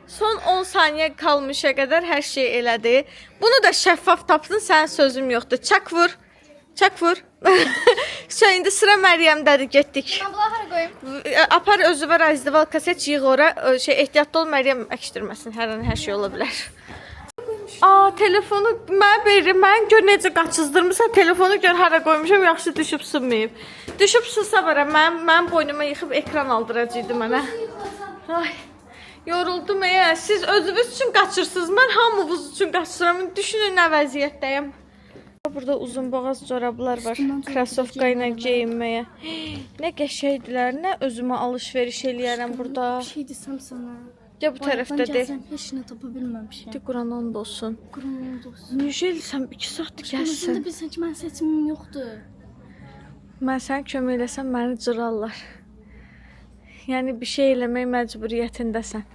Son 10 saniyə kalmışa qədər hər şey elədi. Bunu da şəffaf tapdın, sənin sözüm yoxdur. Çak vur. Şimdi sıra Məryəmdədir, getdik. Bunları hara qoyum? Apar özü var azdival kaset yığ ora. Ehtiyatlı ol, Məryəm əkişdirməsin. Hər an hər şey ola bilər. Telefonu mən verirəm. Mən gör necə qaçızdırmışam. Telefonu gör hara qoymuşam, yaxşı düşüb sınmayıb. Düşüb sınsa var, mən boynuma yıxıb ekran aldıracaqdı mənə. Ay, yoruldum. Siz özünüz üçün qaçırsınız. Mən hamınız üçün qaçıram. Düşünün nə vəziyyətdəyim. Burada uzun boğaz corablar var. Krasovka ilə geyinməyə. Nə qəşəngdilər. Nə özümə alış-veriş eləyərəm burada. Bir şey desəm sana. Ya bu tərəfdə de. Heç nə tapa bilməmişəm. De Quran and olsun. Quran olsun. Necə elsən 2 saatdır Şimdi gəlsən. bilsən ki, mən seçimim yoxdur. Mən sənə kömək eləsəm məni cırarlar. Yəni bir şey eləmək məcburiyyətindəsən.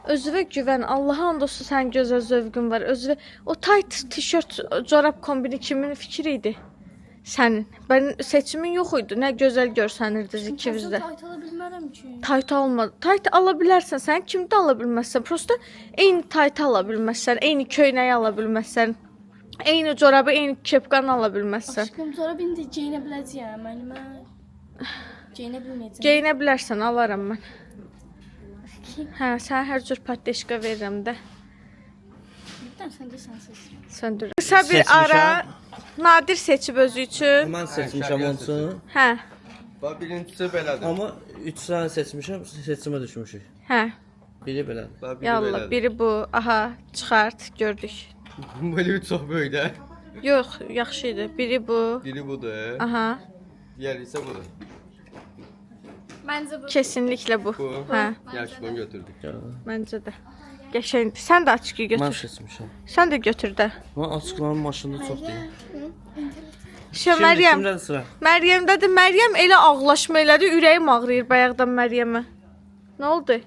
Özünə güvən. Allaha and olsun sənin gözəl zövqün var. Özünə o tayt tişört, corab kombini kimin fikri idi? Sənin. Mənim seçimin yox idi. Nə gözəl görsənirdiniz ikimizdə. Tayt ala bilmərəm ki. Tayt alma. Tayt ala bilərsən. Sən kimdə ala bilməzsən. Prosta eyni tayt ala bilməzsən. Eyni köynəyi ala bilməzsən. Eyni corabı, eyni kepkanı ala bilməzsən. Aşkım, sonra beni də geyinə biləcəyəm. Mən geyinə bilməyəcəm. Geyinə bilərsən, alaram mən. Hə, sənə hər cür patdeşka verirəm də. Birdən sən də sən seç. Söndür. Qısa bir ara Nadir seçib özü üçün. Mən seçmişəm onun üçün. Hə, Bax birincisi belədir. Amma 3 dənə seçmişəm, seçimə düşmüşük. hə. Biri belədir. Bax biri Yallah, belədir. biri bu. Aha, çıxart, gördük. Böyle çox böyüklər. Yox, yaxşı idi. Biri bu. Biri budur. Aha. Diğeri ise budur. Bence bu. Kesinlikle bu. Bu. Hə, Yaxşı, götürdük. məncə də. Qəşəngdir. Sən də açığı Mən götür. seçmişəm. Sən də götür də. Mən açıqların maşında çox deyil. Şu Məryəm. Kimdədir sıra? Məryəmdədir. Məryəm elə ağlaşma elədi. Ürəyim ağrıyır bayaqdan Məryəmə. Nə oldu?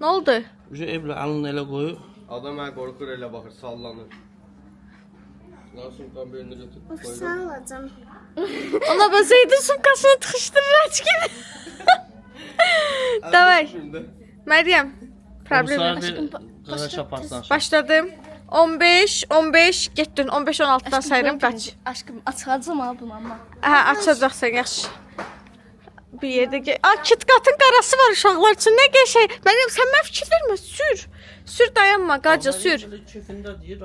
Nə oldu? Evlə əlini elə qoyub. Adam mənə qorxur elə baxır, sallanır. Nasıl birini götür. Sen alacağım. Ona basaydın sumkasını tıxışdırır aç gibi. Davay. Məryəm. Problem Sonra yox. bir qıraş aparsan. Başladım. 15, 15 getdin. 15 16-dan sayıram qaç. Aşkım açacağım ha bunu ama. Hə, açacaqsan yaxşı. Bir yerdə KitKatın qarası var uşaqlar üçün. Nə qəşəng. Məryəm sən mənə fikir vermə, sür. Sür dayanma, qaca sür. Keyfində deyir,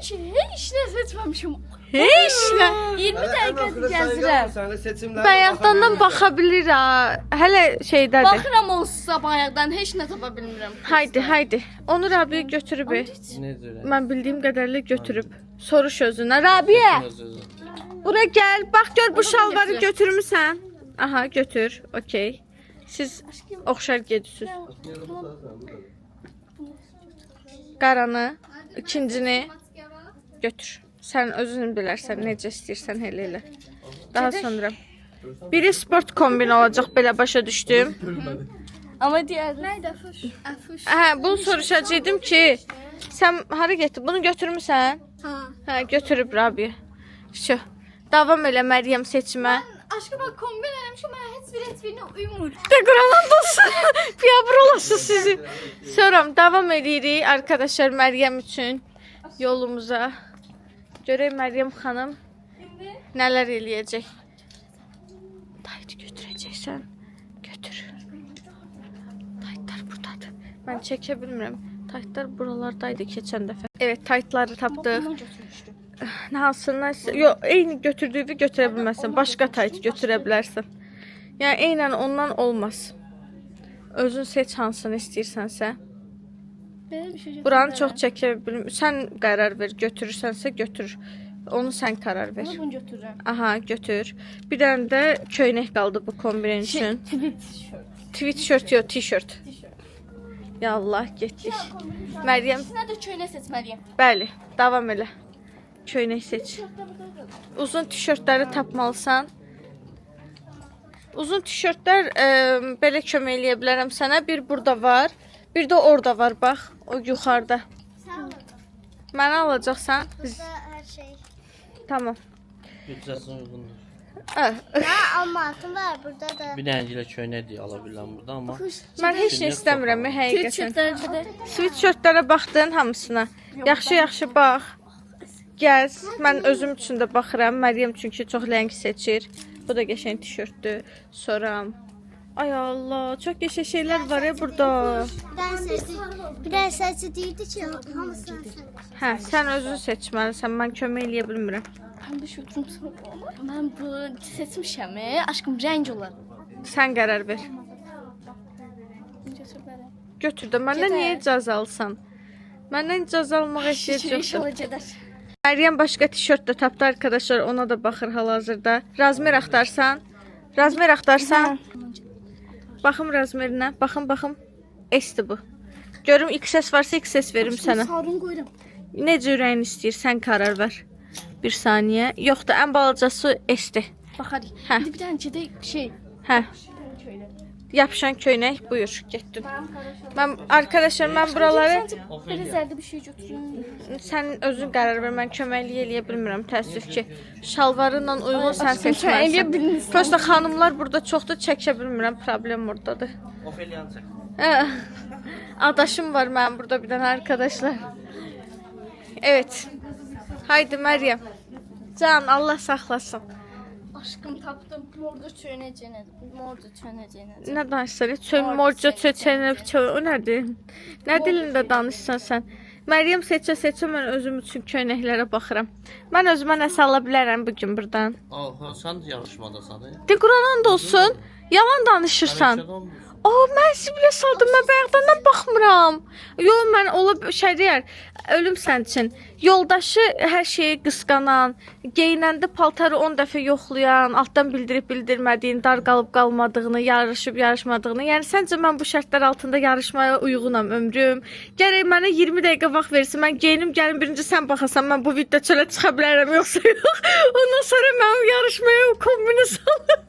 Çünkü hiç ne seçmemişim. Heç nə. 20 dakika gezdirəm. Sən də seçimlərə Bayaqdan baxa bilir ha. Hələ şeydədir. Baxıram olsa bayaqdan heç nə tapa bilmirəm. Haydi, haydi. Onu Rabiyə götürüb. Necə? Mən bildiyim qədərlə götürüb. Soruş özünə. Rabiyə, bura gəl. Bax gör bu şalvarı götürmüsən. Aha, götür. Okey. Siz oxşar gedirsiniz. Qaranı, ikincini götür. Sən özün bilərsən necə istəyirsən elə elə. Daha sonra biri sport kombin olacaq belə başa düşdüm. Ama diğer Neydi Afuş? Afuş. Hə, bunu soruşacaqdım ki, sən hara getdin? Bunu götürmüsən? Ha. Hə, götürüb Rabiyə. Şu. Davam elə Məryəm seçmə. Aşkım bak kombin eləmişim ama hiçbirine uymur. De Quranan olsun. Biyabır olasın sizi. Sonra davam edirik arkadaşlar Məryəm üçün yolumuza. Görək Məryəm xanım nələr eləyəcək. Tayt götürəcəksən. Götür. Taytlar buradadır. Mən çəkə bilmirəm. Taytlar buralardaydı keçən dəfə. Evet, taytları tapdıq. Nə hansını? Yox, eyni götürdüyünü götürə bilməzsən. Başqa tayt götürə bilərsən. Yəni eynən ondan olmaz. Özün seç hansını istəyirsənsə. Böyle bir şey Buranı çox çəkə bilmirəm. Sən qərar ver, götürürsənsə götür. Onu sən qərar ver. bunu götürürüm. Aha, götür. Bir dənə də köynək qaldı bu kombin üçün. Tweet-shirt yox, t-shirt. Ya Allah, getdik. Məryəm, İkisine de çöyle seçmeliyim. bəli, davam elə. Köynək seç. Uzun tişörtləri tapmalısan. Uzun tişörtlər belə kömək eləyə bilərəm sənə. Bir burada var, bir də orada var, bax, o yuxarıda. Mənə alacaqsan. Burada her şey. Tamam. Büdcəsinə uyğundur. Hə. Ha, ama altın var burada da. Bir dənə ilə köynək deyə ala bilirəm burada, amma Mən heç nə istəmirəm həqiqətən. Tişörtlerde de. Sweatshirtlərə baxdın hamısına. Yaxşı-yaxşı bax. Gəz. Mən özüm üçün də baxıram. Məryəm çünki çox ləng seçir. Bu da qəşəng tişörtdür. Soram. Ay Allah, çox qəşəng şeylər var ya burada. Bir tane saçı değildi ki hamısını sen. Hə, sən özün seçməlisən. Mən kömək eləyə bilmirəm. Ben de şu Ben bu seçmişim. Aşkım renk olur. Sən qərar ver. Götür də. Məndən niyə icazə alsan? Məndən icazə almağa ehtiyac yoxdur. İnşallah. Məryəm başqa tişört də tapdı arkadaşlar. Ona da baxır hal-hazırda. Razmer axtarsan? Razmer axtarsan? Baxım razmerinə. Baxım. S-dir bu. Görüm XS varsa XS verim sənə. Sarın koydum. Necə ürəyin istəyir, sən qərar ver. Bir saniyə. Yoxdur, ən balacası S-dir. Bak hadi. Hə. Bir de bir tane de şey. Hə, Şöyle. yapışan köynək, buyur, getdin. Mən arkadaşlar, mən buraları Biraz elde bir şey götürün. sən özün qərar ver. Mən köməklik eləyə bilmirəm, təəssüf ki. Şalvarınla uyğun sən seçməlisən. Prosta xanımlar burada çoxdur, çəkə bilmirəm, problem oradadır. Ofeliyanı çək. Hə. Adaşım var mənim burada bir dənə arkadaşlar. Evet. Haydi Məryəm. Can, Allah saxlasın. Aşkım tapdım. Morda çöyneceğine. Morda çöyneceğine. Nə danışsan? Çöymorca çöçənib o nədir? Nə dilində danışsan sən? Məryəm seçə mən özüm üçün köynəklərə baxıram. Mən özümə nəsə ala bilərəm bu gün burdan. Sən də yarışmadasan. De Quranan da olsun. Yalan danışırsan. Mən sibilə saldım, mən bayaqdan baxmıram. Yox, mən olub şey deyər, ölüm sənin üçün. Yoldaşı hər şeyi qısqanan, geyinəndə paltarı 10 dəfə yoxlayan, altdan bildirib bildirmədiyin, dar qalıb qalmadığını, yarışıb yarışmadığını. Yəni səncə mən bu şərtlər altında yarışmaya uyğunam ömrüm. Gərək mənə 20 dəqiqə vaxt versin. Mən geyinim, gəlin birinci sən baxasan, mən bu videoda çölə çıxa bilərəm yoxsa yox. Ondan sonra mən yarışmaya o kombini salım.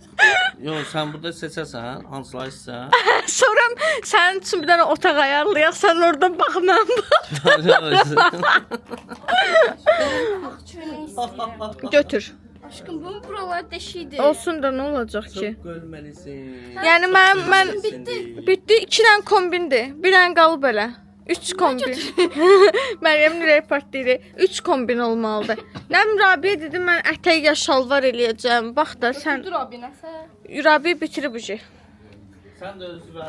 Yox, sən burada seçərsən, hansıları istəyirsən? Sonra sənin üçün bir dənə otaq ayarlayaq, sən orada bax, mən götür. Aşkım bunun buraları deşikdir. Olsun da nə olacaq ki? Çox görməlisin. Yəni mən bitdi 2 dənə kombindir. Bir dənə qalıb elə. 3 kombin. Məryəmin ürək partlayır. 3 kombin olmalıdır. Nəm Rabiyə dedi mən ətək ya şalvar eləyəcəm. Bax da sən Dur abi nəsə. Rabiyə bitirib bu şey. Sən də özü və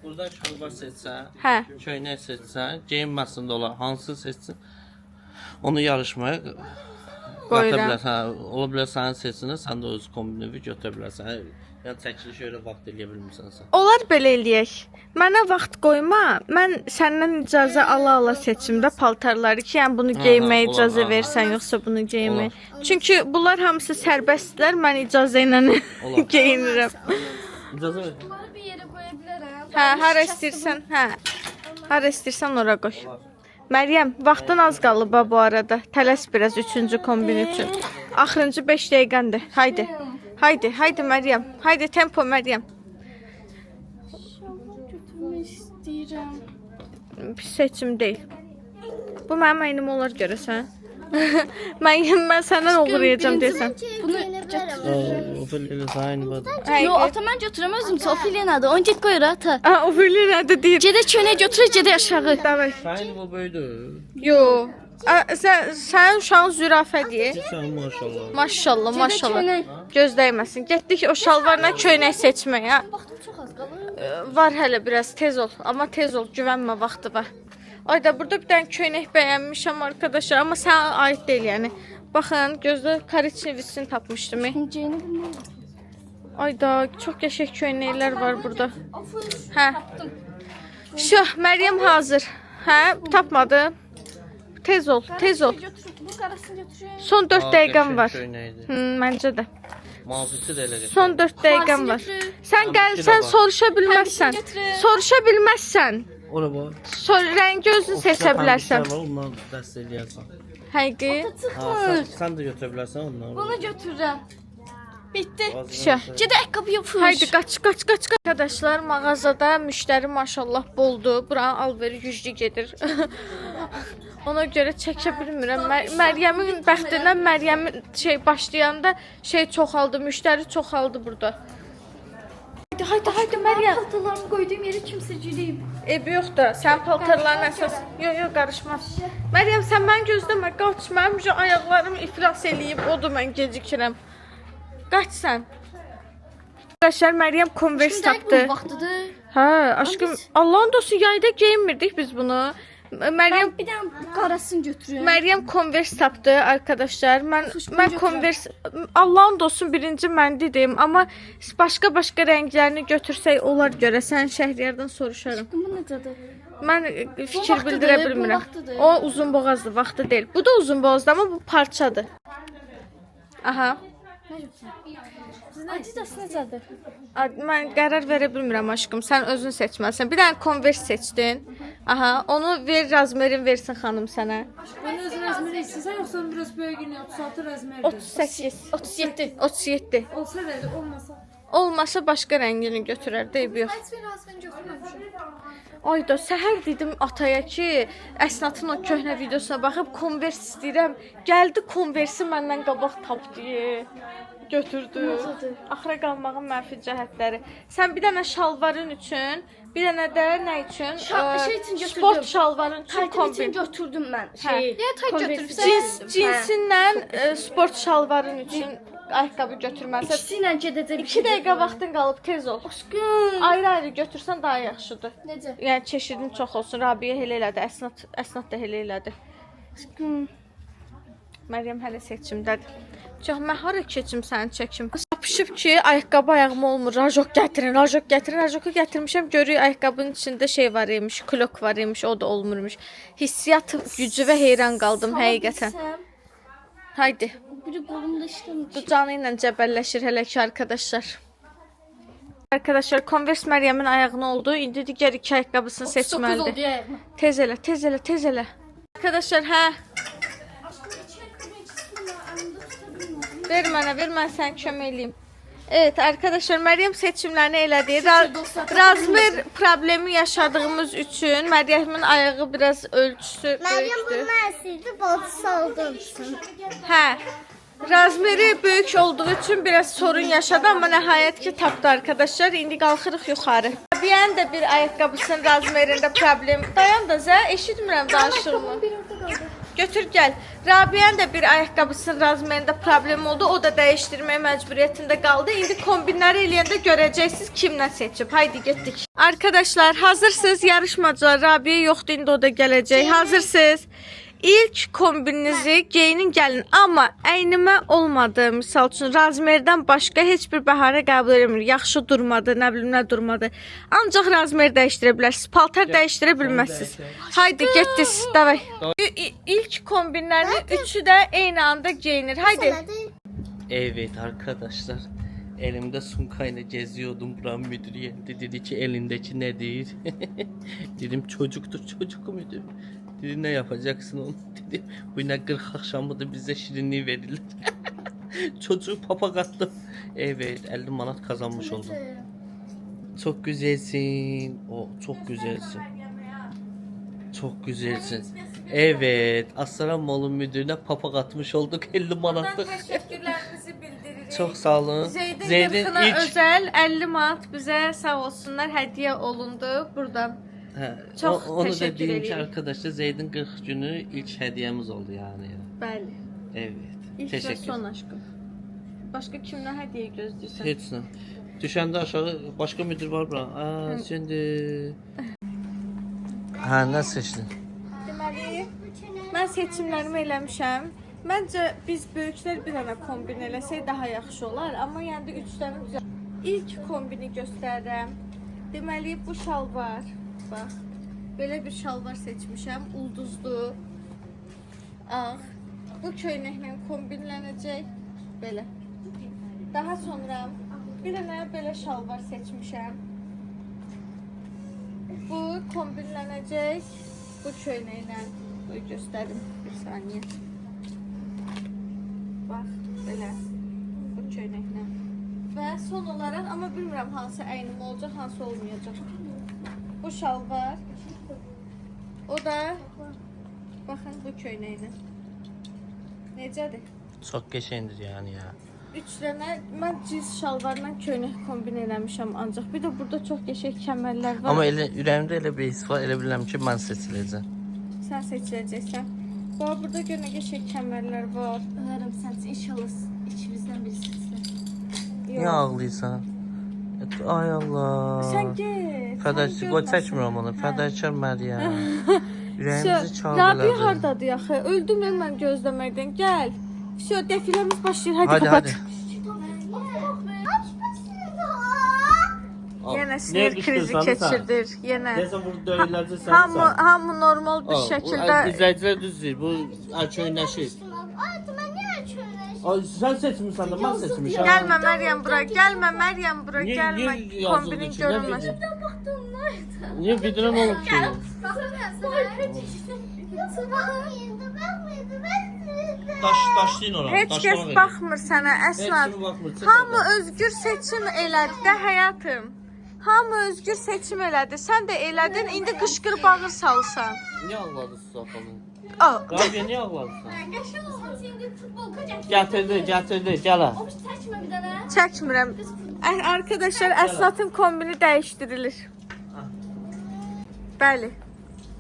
buradan şalvar seçsən, Hə. köynək seçsən, geyinməsində olan hansı seçsin, onu yarışmaya qata bilərsən. Hə, ola bilər sənin seçsinə, sən də öz kombinini götürə bilərsən. Yəni çəkiliş elə vaxt eləyə bilmirsən sən. Olar belə eləyək. Mənə vaxt qoyma. Mən səndən icazə ala seçimdə paltarları ki, yəni bunu geyməyə olar, icazə aha. versən yoxsa bunu geyməyə. Çünki bunlar hamısı sərbəstdirlər. Mən icazə ilə Olar. geyinirəm. İcazə ver. Bunları bir yerə qoya bilərəm. Hə, hara istəyirsən, hə. Hara istəyirsən ora qoy. Məryəm, vaxtın az qalıb ha bu arada. Tələs biraz 3-cü kombin üçün. Axırıncı 5 dəqiqəndir. Haydi. Haydi, haydi Məryəm. Haydi tempo Məryəm. Götürmək istəyirəm. Pis seçim deyil. Bu mənim əynim olar görəsən. mən səndən uğrayacağam desən. Bunu O belə aynı bax. Yo, ata mən götürəm özüm. Sofiya nədir? Onu get qoyur ata. O belə nədir deyir. Gedə köynək götürür, gedə aşağı. Davay. Aynı bu böyüdür. Yo. Sən uşağın zürafədir. Sən maşallah. Maşallah, maşallah. köynək. Göz dəyməsin. Getdik o şalvarla köynək seçməyə. Vaxtım çox az qalır. Var hələ biraz tez ol. Amma tez ol, güvənmə vaxtı var. Ayda burada bir dənə köynək bəyənmişəm arkadaşlar, amma sənə aid deyil yəni. Baxın, gözdə korичневisini tapmışdım. Ceyni bilmirəm. Ayda çox qəşəng köynəklər var burada. Hə. Şah, Məryəm hazır. Hə, tapmadın. Tez ol, tez ol. Bu qarasını götürürəm. Son 4 dəqiqəm var. Köynəkdir. Məncə də. Mavisi də elə gətir. Son 4 dəqiqəm var. Sən gəlsən soruşa bilməzsən. Soruşa bilməzsən. Ora bax. Rəngi özün seçə bilərsən. Ondan dəst eləyərsən. Həqiqi. Ha, sən də götürə bilərsən ondan. Bunu götürürəm. Bitdi. Şah. Gedə ayaqqabı yapış. Haydi qaç. Arkadaşlar mağazada müştəri maşallah boldu. Buranın alveri güclü gedir. Ona görə çəkə bilmirəm. Məryəmin bəxtindən Məryəmin başlayanda çoxaldı, müştəri çoxaldı burada. Haydi Məryəm. Paltarlarımı qoyduğum yeri kimsə gireyim. Ev yox da, sən paltarların əsas. Yox, qarışmaz. Məryəm sən mən gözləmə, qaç. Mənim ayaqlarım iflas eləyib, odur mən gecikirəm. Qaç sən. Arkadaşlar Məryəm Converse tapdı. Vaxtıdır. Hə, aşkım, Allahın dostu yayda geyinmirdik biz bunu. Məryəm Bir dənə qarasını götürürəm. Məryəm Converse tapdı arkadaşlar. Mən Converse Allahın dostu birinci mən dedim, amma başqa rənglərini götürsək olar görəsən Şəhriyardan soruşaram. Bu necədir? Mən fikir vaxtıdır, bildirə bu bilmirəm. vaxtıdır. O uzun boğazlı vaxtı deyil. Bu da uzun boğazlı amma bu parçadır. Aha. Adidas necədir? Mən qərar verə bilmirəm aşkım. Sən özün seçməlisən. Bir dənə Converse seçdin. Aha, onu ver razmerin versin xanım sənə. Ben öz razmeri istesen yoksa biraz böyle günü 36 razmeri. 38, 37. 37. Olsa verdi olmasa. Olmasa başqa rəngini götürər deyib yox. Heç bir razını götürməmişəm. Ayda səhər dedim ataya ki, Əsnatın o köhnə videosuna baxıb Converse istəyirəm. Gəldi Converse-i məndən qabaq tapdı. Götürdü. Axıra qalmağın mənfi cəhətləri. Sən bir dənə şalvarın üçün, bir dənə də nə üçün? Şey üçün götürdüm. Sport şalvarın üçün Taytım için kombin. götürdüm mən. Hə. Cinsindən sport şalvarın üçün ayaqqabı götürməlisən. İkisi ilə gedəcəm. 2 dəqiqə vaxtın qalıb, tez ol. Aşkım. Ayrı-ayrı götürsən daha yaxşıdır. Necə? Yəni çeşidin çox olsun. Rabiyə elə elədi, Əsnat da elə elədi. Aşkım. Məryəm hələ seçimdədir. Çox mən hara keçim sənin çəkim. yapışıb ki, ayaqqabı ayağıma olmur. Rajok gətirin, rajok gətirin. Rajoku gətirmişəm. Görürük ayaqqabının içində şey var imiş, klok var imiş, o da olmurmuş. Hissiyat gücü və heyran qaldım həqiqətən. Haydi. Biri kolumda işlemiş. Bu canı ilə cəbəlləşir hələ ki arkadaşlar. Arkadaşlar, Converse Məryəmin ayağına oldu. İndi digər iki ayaqqabısını 9 seçməlidir. oldu ya. Tez elə, tez elə, tez elə. Arkadaşlar, hə. Ver mənə, ver mən sənə kömək eləyim. Evet arkadaşlar, Məryəm seçimlərini elədi. Razmer problemi yaşadığımız üçün Məryəmin ayağı biraz ölçüsü Meryem böyükdür. bunu neresiydi? Baltısı aldığım için. Hə. Razmeri böyük olduğu üçün biraz sorun yaşadı, amma nəhayət ki tapdı arkadaşlar. İndi qalxırıq yuxarı. Rabiyyənin də bir ayaqqabısının razmerində problem. Dayan da zə, eşitmirəm danışığımı. Götür gəl. Rabiyyənin də bir ayaqqabısının razmerində problem oldu. O da dəyişdirmək məcburiyyətində qaldı. İndi kombinləri eləyəndə görəcəksiniz kimlə seçib. Haydi getdik. Arkadaşlar, hazırsınız yarışmacılar. Rabiyyə yoxdur, indi o da gələcək. Hazırsınız. İlk kombininizi geyinin gəlin, amma əynimə olmadı. Misal üçün razmerdən başqa heç bir bəhanə qəbul edilmir. Yaxşı durmadı, nə bilim nə durmadı. Ancaq razmer dəyişdirə bilərsiniz. Paltar dəyişdirə bilməzsiniz. Haydi getdiniz, davay. İlk kombinlərini üçü də eyni anda geyinir. Haydi. Evet arkadaşlar. Elimde sunkayla geziyordum. Buranın müdürü geldi. Dedi ki elindeki nedir? Dedim çocuktur, çocuk müdür? Dedi ne yapacaksın onu? Dedi bu ne 40 akşamıdır bize şirinliği verirler. Çocuğu papag attım. Evet 50 manat kazanmış oldum. Çok güzelsin. O çok güzelsin. Çok güzelsin. Evet Aslan Mall'un müdürüne papag atmış olduk 50 manatlık. Təşəkkürlərimizi bildiririk. Çok sağ olun. Zeydin qırxına özel 50 manat bizə sağ olsunlar hədiyyə olundu buradan. He, Çok onu da teşekkür diyeyim ki ederim. arkadaşlar Zeyd'in 40 günü ilk hediyemiz oldu yani. Bəli. Evet. İlk və Teşekkür. son aşkım. Başqa kimdən hədiyyə gözləyirsən? Heç nə. Düşəndə aşağı başka müdür var bura. Aa, şimdi. Ha, nə seçdin? Deməli, mən seçimlərimi eləmişəm. Məncə biz böyüklər bir dənə kombin eləsək daha yaxşı olar, amma yəni də 3 dənə düzəl. İlk kombini göstərirəm. Deməli, bu şalvar, bax. Belə bir şalvar seçmişəm, ulduzlu, ağ. Bu köynəklə kombinlənəcək, belə. Daha sonra bir dənə belə şalvar seçmişəm. Bu kombinlənəcək bu köynəklə. Qoy göstərim bir saniyə. Bax, belə bu köynəklə. Və son olaraq, amma bilmirəm hansı əynim olacaq, hansı olmayacaq. Bu şalvar. O da baxın bu köynəklə. Necədir? Çox qəşəngdir yani ya. 3 dənə mən cins şalvarla köynək kombin eləmişəm ancaq. Bir də burada çox qəşəng kəmərlər var. Amma elə ürəyimdə elə bir his var, elə bilirəm ki mən seçiləcəm. Sən seçiləcəksən. Bax burada görə nə qəşəng kəmərlər var. Önerim sen inşallah içimizden birisi seçsin. Niyə ağlayırsan? Ay Allah. Sən get. Fədakar, qoy çəkmirəm onu. Fədakar Məryəm. Ürəyimizi çal Rabi elədi. hardadır yaxı? Öldüm mən gözləməkdən. Gəl. Всё, defiləmiz başlayır. Hadi, Hadi kapat. hadi. Yenə sinir krizi keçirdir. Yenə. Deyəsən burada döyüləcəksən. Hamı normal bir şəkildə İzləyicilər düz deyir. Bu köynəşir. Altıma niye açıyorsun? Ay sən seçmirsən də mən seçmişəm. Gəlmə Məryəm bura. Gəlmə Məryəm bura. Niyə- Gəlmə. niyə yazıldı Kombinin ki? Nə görünməz. bileyim? Niyə videodan olub ki? Daşlayın ora. Heç kəs baxmır sənə əsla. Hamı özgür seçim elədi də həyatım. Hamı özgür seçim elədi. Sən də elədin. İndi qışqırıb bağır salsan. Niyə ağladın saxalın? Al. Rabiyə niyə ağladın? Yaşa olsun şimdi futbol kaçak. Gətirdi, gəl ha. Saçma bir tane. Çəkmirəm. Arkadaşlar Əslatın kombini dəyişdirilir. Bəli.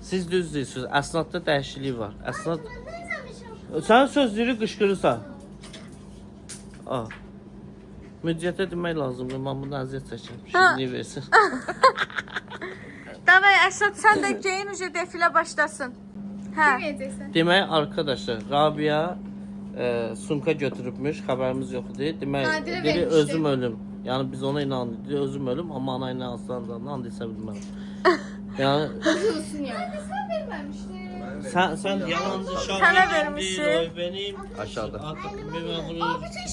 Siz düz deyirsiniz. Əsnadda dəyişiklik var. Əsnad Sən sözləri qışqırırsan. A. Müdiriyyətə demək lazımdır. Mən bunu əziyyət çəkirəm. Şirinlik versin. Davay Əsat sən də geyin uca defilə başlasın. Hə. Yiyeceksin. Demək arkadaşlar, Rabia sumka götürübmüş, xəbərimiz yox idi. Demək, Nadirə dedi vermişdi. özüm ölüm. Yəni biz ona inanırıq. Dedi özüm ölüm, amma ana ilə aslandan and içə bilmərəm. Yəni Olsun yani. Sen vermemiştin. sən yalancı şahid. Sənə vermişik. Benim Aşağıda. Bütün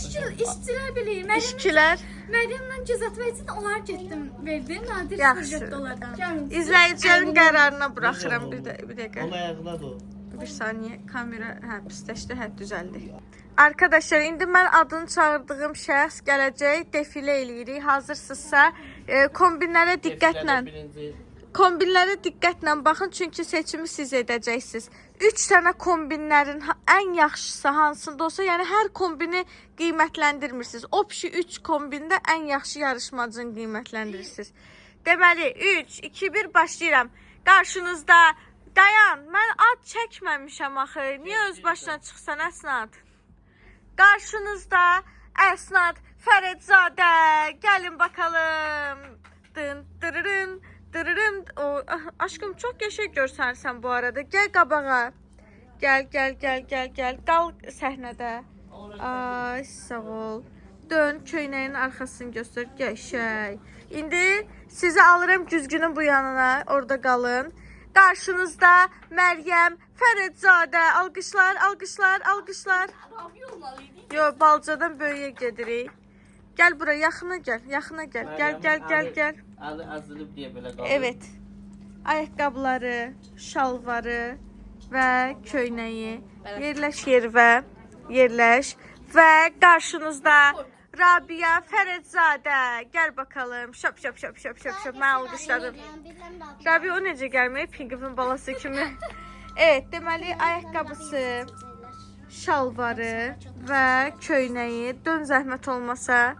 işçiler bilir. İşçilər. Meryem'le cezat versin onlar getdim verdim. Nadir Yaxşı. soracaqdı onlardan. İzləyicilərin qərarına buraxıram bir dəqiqə. Onun ayağındadır o. Bir saniye kamera pisləşdi, düzəldi. Arkadaşlar, indi mən adını çağırdığım şəxs gələcək, defilə eləyirik. Hazırsınızsa, kombinlərə diqqətlə baxın, çünki seçimi siz edəcəksiniz. 3 dənə kombinlərin ən yaxşısı hansında olsa, yəni hər kombini qiymətləndirmirsiniz. Opşi 3 kombində ən yaxşı yarışmacını qiymətləndirirsiniz. Deməli, 3, 2, 1 başlayıram. Qarşınızda dayan, mən ad çəkməmişəm axı. Niyə öz başına çıxsan Əsnad? Qarşınızda Əsnad Fərədzadə. Gəlin bakalım. Dın dırırın dırırın. Aşkım çox yaşa görsənsən bu arada. Gəl qabağa. Gəl. Qal səhnədə. Ay, sağ ol. Dön, köynəyin arxasını göstər. Qəşəng. İndi sizi alıram güzgünün bu yanına. Orada qalın. Qarşınızda Məryəm Fərədzadə. Alqışlar. Rabia olmalıydı. Yo, balcadan böyüyə gedirik. Gəl bura, yaxına gəl. Gəl. Əli əzilib deyə belə qalır. Evet. Ayaqqabıları, şalvarı və köynəyi. Yerləş. Və qarşınızda Rabia Fərədzadə. Gəl bakalım. Şap. Mən alqışladım. Rabia o necə gəlməyib? Pingvin balası kimi. Evet, deməli ayaqqabısı, şalvarı və köynəyi. Dön zəhmət olmasa.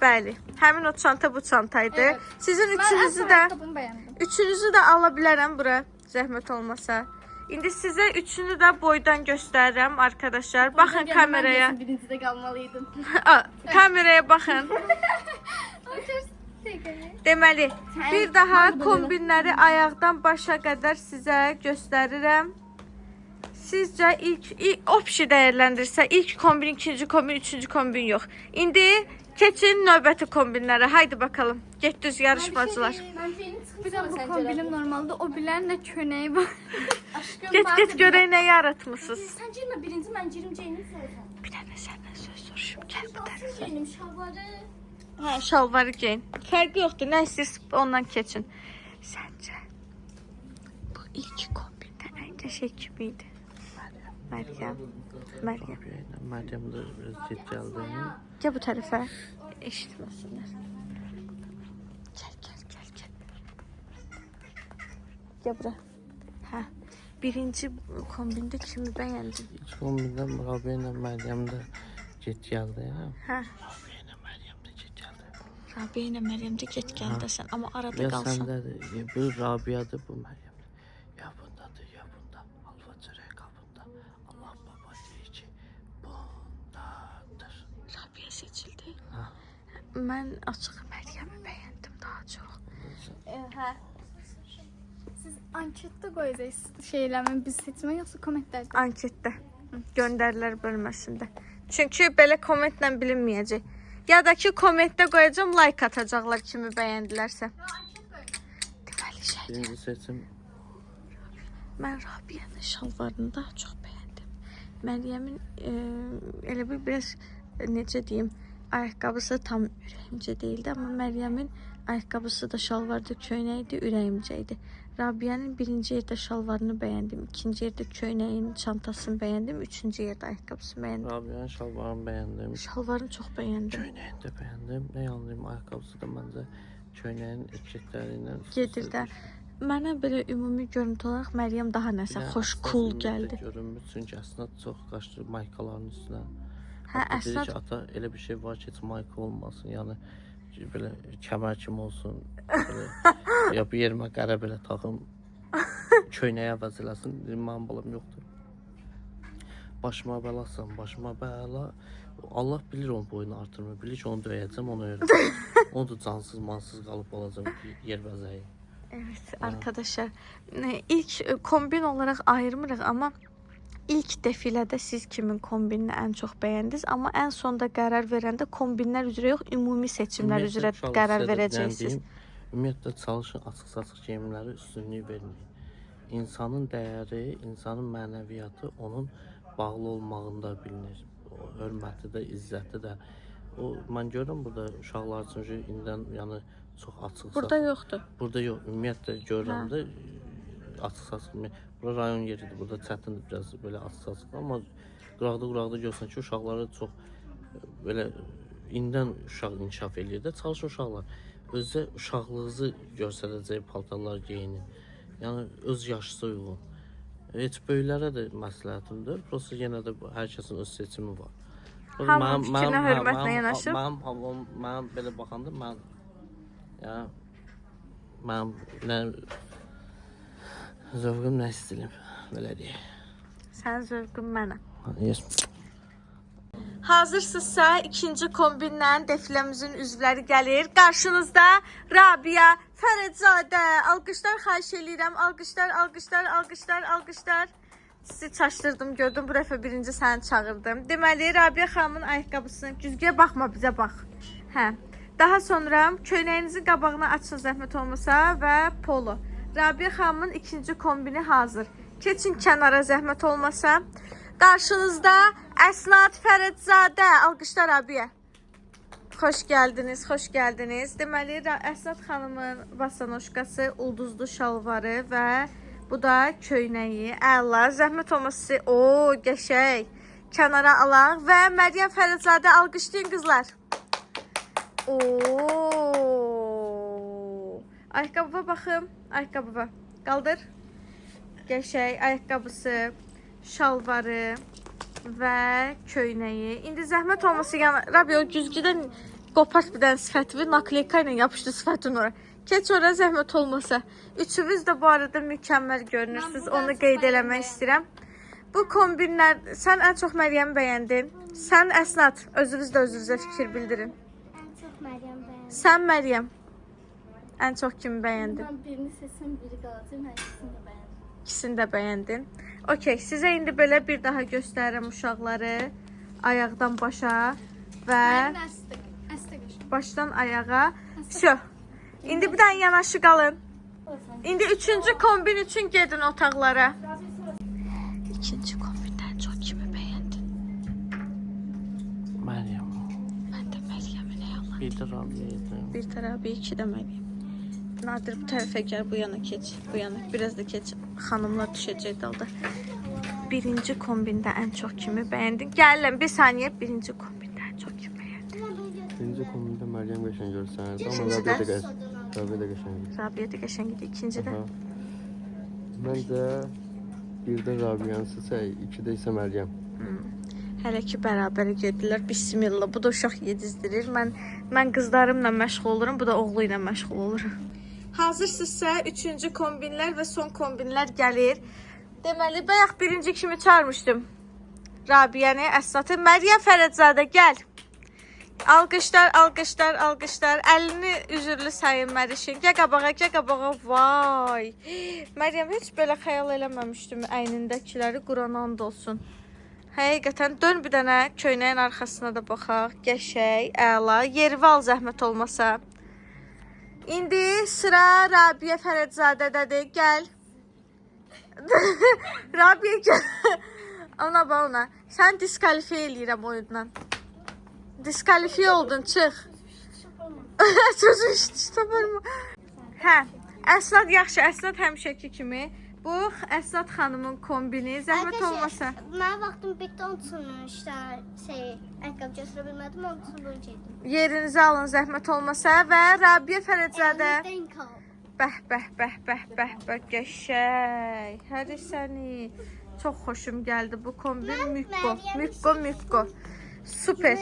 Bəli. Həmin o çanta bu çantaydı. Evet. Sizin Ben ayakkabımı beğendim. üçünüzü də ala bilərəm bura. Zəhmət olmasa. İndi sizə üçünü də boydan göstərirəm arkadaşlar. Baxın kameraya. Birincide kalmalıydım. Kameraya baxın. Deməli, bir daha kombinləri ayaqdan başa qədər sizə göstərirəm. Sizcə ilk opşi dəyərləndirsə, ilk kombin, ikinci kombin, üçüncü kombin yox. İndi keçin növbəti kombinlərə. Haydi bakalım. Getdiniz yarışmacılar. Bir de bu kombinim normalde o bilen ne köneği var. Aşkım Get görək nə yaratmısınız. Sen girme birinci ben cirim Ceylin'i söyleyeceğim. Bir dənə səndən söz soruşum. Gəl bu tərəfə. Ceylin'im şalvarı. Hə, şalvarı geyin. Fərqi yoxdur. Nə istəyirsiniz ondan keçin. Səncə bu ilk kombindən ən qəşəng kim idi? Məryəm. Məryəm də biraz get gəldi. Gəl bu tərəfə. Eşitməsinlər. Gəl. Gəl bura. Hə. Birinci kombində kimi bəyəndin? İlk kombindən Rabia ilə Məryəm də get gəldi. Hə. Rabia ilə Məryəm də get gəldi. Rabia ilə Məryəm də get gəldəsən, amma arada Ya qalsan. səndədir, bu Rabiadır, bu Məryəmdir. Ya bundadır, ya bunda. Alfa çörək qabında. Allah baba deyir ki, bundadır. Rabia seçildi. Ha. Mən açıq Məryəmi bəyəndim daha çox. Hə. Siz ankette koyacaksınız şeylerimi biz seçme yoksa komentlerde. Anketdə. Göndərilər bölməsində. Çünki belə kommentlə bilinməyəcək. Ya da ki kommentdə qoyacağam, like atacaqlar kimi bəyəndilərsə. Deməli şey. Birinci seçim Mən Rabia'nın şalvarını daha çox bəyəndim. Məryəmin elə bir biraz necə deyim, ayaqqabısı tam ürəyimcə deyildi, amma Məryəmin ayaqqabısı da şalvarda köynəyi də ürəyimcə idi. Rabia'nın birinci yerdə şalvarını bəyəndim, ikinci yerdə köynəyin çantasını bəyəndim, üçüncü yerdə ayaqqabısını bəyəndim. Rabia'nın şalvarını bəyəndim. Şalvarını çox bəyəndim. Köynəyini də bəyəndim. Nə yanlıyım, ayaqqabısı da məncə köynəyin etiketləri ilə Gedir də. Mənə belə ümumi görüntü olaraq Məryəm daha nəsə xoş, cool gəldi. Görünmür, çünki Əsnad çox qaçdı maykaların üstünə. Hə, Hətta dedi Əsnad ki, ata elə bir şey var ki, heç mayka olmasın, yəni belə kəmər kimi olsun. Belə, ya bir yerimə qərə belə taxım, köynəyə əvəz eləsin. Dedim, mənim balam yoxdur. Başıma bəlasan, başıma bəla. Allah bilir onun boyunu artırmır, bilir ki, onu döyəcəm, onu öyrədəm. Onu da cansız, mansız qalıb olacaq yer vəzəyi. Evet arkadaşlar, ilk kombin olarak ayırmırıq, amma ilk defilədə siz kimin kombinini ən çox bəyəndiniz, amma ən sonda qərar verəndə kombinlər üzrə yox, ümumi seçimlər üzrə qərar verəcəksiniz. Ümumiyyətlə çalışın açıq-saçıq geyimlərə üstünlük verməyin. İnsanın dəyəri, insanın mənəviyyatı onun bağlı olmağında bilinir. O hörməti də, izzəti də. O mən görürəm burada uşaqlar üçün indidən yəni çox açıq. Burada yoxdur. Burada yox, ümumiyyətlə görürəm də açıq-saçıq. Bura rayon yeridir, burada çətindir biraz belə açıq-saçıq, amma quraqda görsən ki, uşaqları çox belə indidən uşaq inkişaf eləyir də, çalışın uşaqlar özə uşaqlığınızı göstərəcək paltarlar geyinin. Yəni öz yaşınıza uyğun. Heç böyüklərə də məsləhətimdir. Prosta yenə də hər kəsin öz seçimi var. Hamının fikrinə hörmətlə yanaşıb. Mənim belə baxanda mənim nə zövqüm, nə stilim, belə deyək. Sənin zövqün mənəm. Yes. Hazırsınızsa ikinci kombinlə defiləmizin üzvləri gəlir. Qarşınızda Rabia Fərədzadə. Alqışlar xahiş eləyirəm. Alqışlar. Sizi çaşdırdım, gördüm. Bu dəfə birinci səni çağırdım. Deməli, Rabia xanımın ayaqqabısını güzgüyə baxma, bizə bax. Hə. Daha sonra köynəyinizin qabağını açın zəhmət olmasa və polo. Rabia xanımın ikinci kombini hazır. Keçin kənara zəhmət olmasa. Qarşınızda Əsnat Fərədzadə. Alqışlar Rabia. Xoş gəldiniz. Deməli, Əsnat xanımın basanoşkası, ulduzlu şalvarı və bu da köynəyi. Əla, zəhmət olması. O, qəşəng. Kənara alaq və Məryəm Fərədzadə alqışlayın qızlar. Ayaqqabıya baxım. Ayaqqabıya. Qaldır. Qəşəng ayaqqabısı, şalvarı və köynəyi. İndi zəhmət olması yəni Rabia o güzgüdən qopart bir dənə sifəti nakleyka ilə yapışdı sifətin ora. Keç ora zəhmət olmasa. Üçünüz də bu arada mükəmməl görünürsünüz. Onu qeyd eləmək istəyirəm. Bu kombinlər sən ən çox Məryəmi bəyəndin. Sən Əsnat, özünüz də özünüzə fikir bildirin. Ən çox Məryəm bəyəndim. Sən Məryəm. Ən çox kimi bəyəndin? Mən birini seçsəm, biri qalacaq, mən ikisini də bəyəndim. İkisini də bəyəndin. Okey, sizə indi belə bir daha göstərirəm uşaqları. Ayaqdan başa və başdan ayağa. Şö. İndi bir dənə yanaşı qalın. İndi üçüncü kombin üçün gedin otaqlara. İkinci kombindən çox kimi bəyəndin? Məryəm. Mən də Məryəmi nə yolla? Bir də Rabia idi. Bir tərəfi, iki də Məryəm. Nadir bu tərəfə gəl, bu yana keç. Bu yana, biraz da keç. Xanımlar düşəcək dalda. Birinci kombində ən çox kimi bəyəndin? Gəlin, bir saniyə. Birinci kombində ən çox kimi bəyəndin? Birinci komunda Məryəm qəşəng görsənirdi, amma İkincidə? Rabia da qəşəng idi. Rabia da qəşəng idi. İkincidə? Məncə birdə Rabia'nı seçək, ikidə isə Məryəm. Hələ ki bərabər gedirlər. Bismillah. Bu da uşaq yedizdirir. Mən qızlarımla məşğul olurum, bu da oğlu ilə məşğul olur. Hazırsınızsa üçüncü kombinlər və son kombinlər gəlir. Deməli, bayaq birinci kimi çağırmışdım. Rabiəni, Əsnatı. Məryəm Fərədzadə gəl. Alqışlar. Əlini üzürlü sayın Mərişin. Gəl qabağa. Vay. Məryəm heç belə xəyal eləməmişdim əynindəkiləri. Qurana and olsun. Həqiqətən dön bir dənə köynəyin arxasına da baxaq. Qəşəng, əla. Yeri al zəhmət olmasa. İndi sıra Rabia Fərədzadədədir. Gəl. Rabia gəl. Ona. Sən diskalifiyə eləyirəm oyundan. Diskalifiyə oldun, çıx. Çocuğu iş taparmı? Hə, Əsnat yaxşı, Əsnat həmişəki kimi. Bu Əsnat xanımın kombini, zəhmət olmasa. Mən vaxtım bitdi, onun üçün ayaqqabı götürə bilmədim, onun üçün bunu çəkdim. Yerinizi alın, zəhmət olmasa və Rabia Fərədzadə. Bəh, qəşəng. Həri səni. Çox xoşum gəldi bu kombin. Mükko. Super.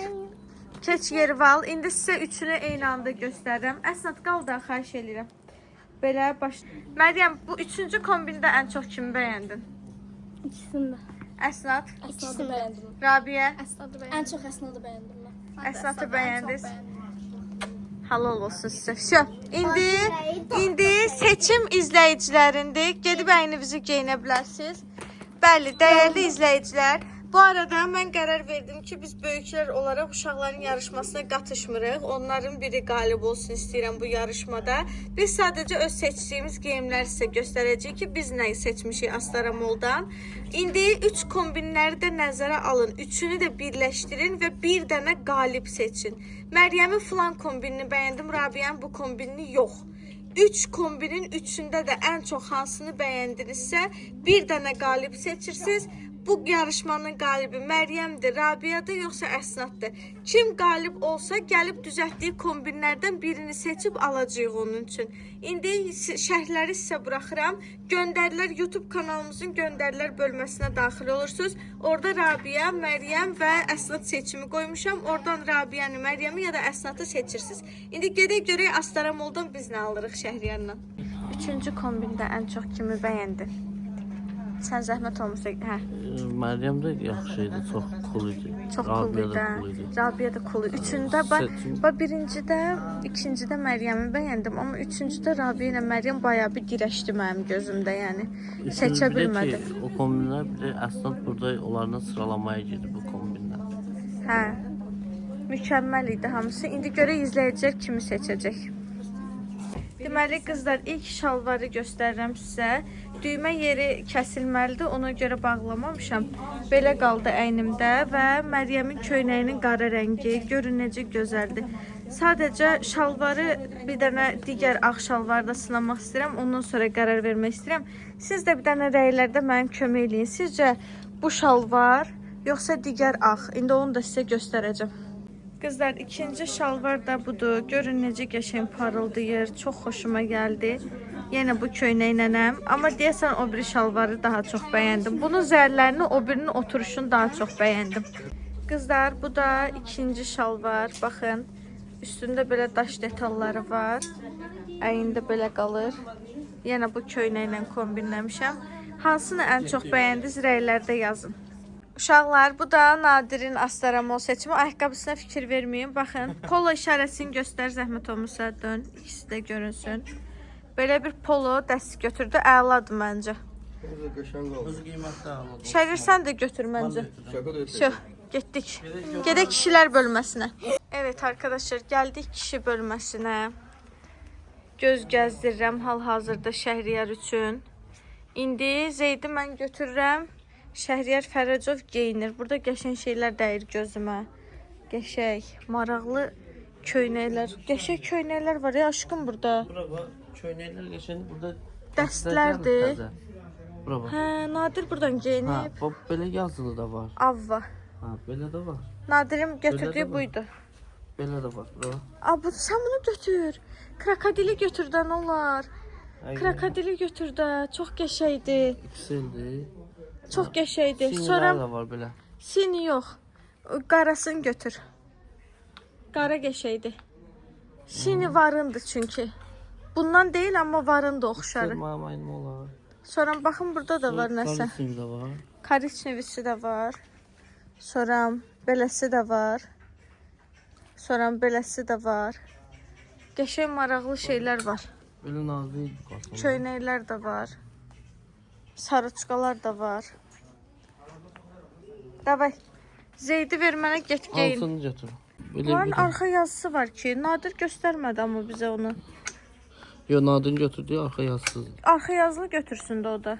Keç yeri val. İndi sizə üçünü eyni anda göstərirəm. Əsnat qal da, xahiş edirəm. Belə baş. Məryəm, bu üçüncü kombində ən çox kimi bəyəndin? İkisini də. Əsnat, Əsnadı bəyəndim. Rabia, Ən çox Əsnadı bəyəndim mən. Əsnatı bəyəndiniz. Halal olsun sizə. Şö. İndi seçim izləyicilərindir. Gedib əyninizi geyinə bilərsiniz. Bəli, dəyərli izləyicilər, bu arada mən qərar verdim ki, biz böyüklər olaraq uşaqların yarışmasına qatışmırıq. Onların biri qalib olsun istəyirəm bu yarışmada. Biz sadəcə öz seçdiyimiz geyimləri sizə göstərəcəyik ki, biz nəyi seçmişik Astara Mall'dan. İndi 3 kombinləri də nəzərə alın. Üçünü də birləşdirin və bir dənə qalib seçin. Məryəmin filan kombinini bəyəndim, Rabiyyənin bu kombinini yox. 3 kombinin üçündə də ən çox hansını bəyəndinizsə, bir dənə qalib seçirsiniz. Bu yarışmanın qalibi Məryəmdir, Rabiyadır, yoxsa Əsnaddır. Kim qalib olsa, gəlib düzəltdiyi kombinlərdən birini seçib alacağıq onun üçün. İndi şərhləri sizə buraxıram. Göndərilər YouTube kanalımızın göndərilər bölməsinə daxil olursunuz. Orada Rabiya, Məryəm və Əsnad seçimi qoymuşam. Oradan Rabiyəni, Məryəmi ya da Əsnadı seçirsiniz. İndi gedək görək Astara Mall'dan biz nə alırıq Şəhriyarla. 3-cü kombində ən çox kimi bəyəndin? Sən zəhmət olmasa, hə. Məryəm də yaxşı idi, çox cool idi. Çox cool idi. Rabiya da cool idi. Üçündə birincidə, ikincidə Məryəmi bəyəndim, amma üçüncüdə Rabiya ilə Məryəm bayağı bir dirəşdi mənim gözümdə, yəni. Seçə bilmədim. O kombinlər bir də Əsnad burada onlarla sıralamaya girdi bu kombinlər. Hə. Mükəmməl idi hamısı. İndi görək izləyicilər kimi seçəcək. Deməli qızlar, ilk şalvarı göstərirəm sizə. Düymə yeri kəsilməlidir, ona görə bağlamamışam. Belə qaldı əynimdə və Məryəmin köynəyinin qara rəngi. Görün necə gözəldir. Sadəcə şalvarı bir dənə digər ağ şalvarda sınamaq istəyirəm. Ondan sonra qərar vermək istəyirəm. Siz də bir dənə rəylərdə mənə kömək eləyin. Sizcə bu şalvar yoxsa digər ağ? İndi onu da sizə göstərəcəm. Qızlar, ikinci şalvar da budur. Görün necə qəşəng parıldayır. Çox xoşuma gəldi. Yenə bu köynəynənəm. Amma deyəsən o biri şalvarı daha çox bəyəndim. Bunun zərlərini, o birinin oturuşunu daha çox bəyəndim. Qızlar, bu da ikinci şalvar. Baxın, üstündə belə daş detalları var. Əyində belə qalır. Yenə bu köynəklə kombinləmişəm. Hansını ən çox bəyəndiniz, rəylərdə yazın. Uşaqlar, bu da Nadirin Astara Mall seçimi. Ayaqqabısına fikir verməyin. Baxın, polo işarəsini göstər, zəhmət olmasa dön. İkisi də görünsün. Belə bir polo dəst götürdü. Əladır məncə. Öz qiymətdə alın. Şərir, sən də götür məncə. Getdik. Gedək kişilər bölməsinə. Evet arkadaşlar, gəldik kişi bölməsinə. Göz gəzdirirəm hal-hazırda Şəhriyar üçün. İndi Zeydi mən götürürəm. Şəhriyar Fərəcov geyinir. Burada qəşəng şeylər dəyir gözümə. Qəşəng, maraqlı köynəklər. Qəşəng köynəklər var ya aşkım burada. Bura köynəklər qəşəng burada dəstlərdir. Bura bax. Hə, Nadir buradan geyinib. Ha, belə yazılı da var. Avva. Ha, belə də var. Nadirim götürdüyü buydu. Belə də var. Bura. Sən bunu götür. Krokodili götürdən olar. Krokodili götür də. Çox qəşəngdir. İkisidir. Çox qəşəngdir. Sonra da var belə. Sini yox. Qarasını götür. Qara qəşəngdir. Sini varındır çünki. Bundan deyil amma varındır oxşarı. Mənim olar. Sonra baxın burada da var nəsə. Kariçnevisi də var. Kariçnevisi də var. Sonra beləsi də var. Sonra beləsi də var. Qəşəng maraqlı şeylər var. Belə nazik qalsın. Köynəklər də var. Sarıçqalar da var. Davay. Zeydi ver mənə, get geyin. Hansını götür. Bunların arxa yazısı var ki, Nadir göstərmədi amma bizə onu. Yo, Nadir götürdü, arxa yazısız. Arxa yazılı götürsün də o da.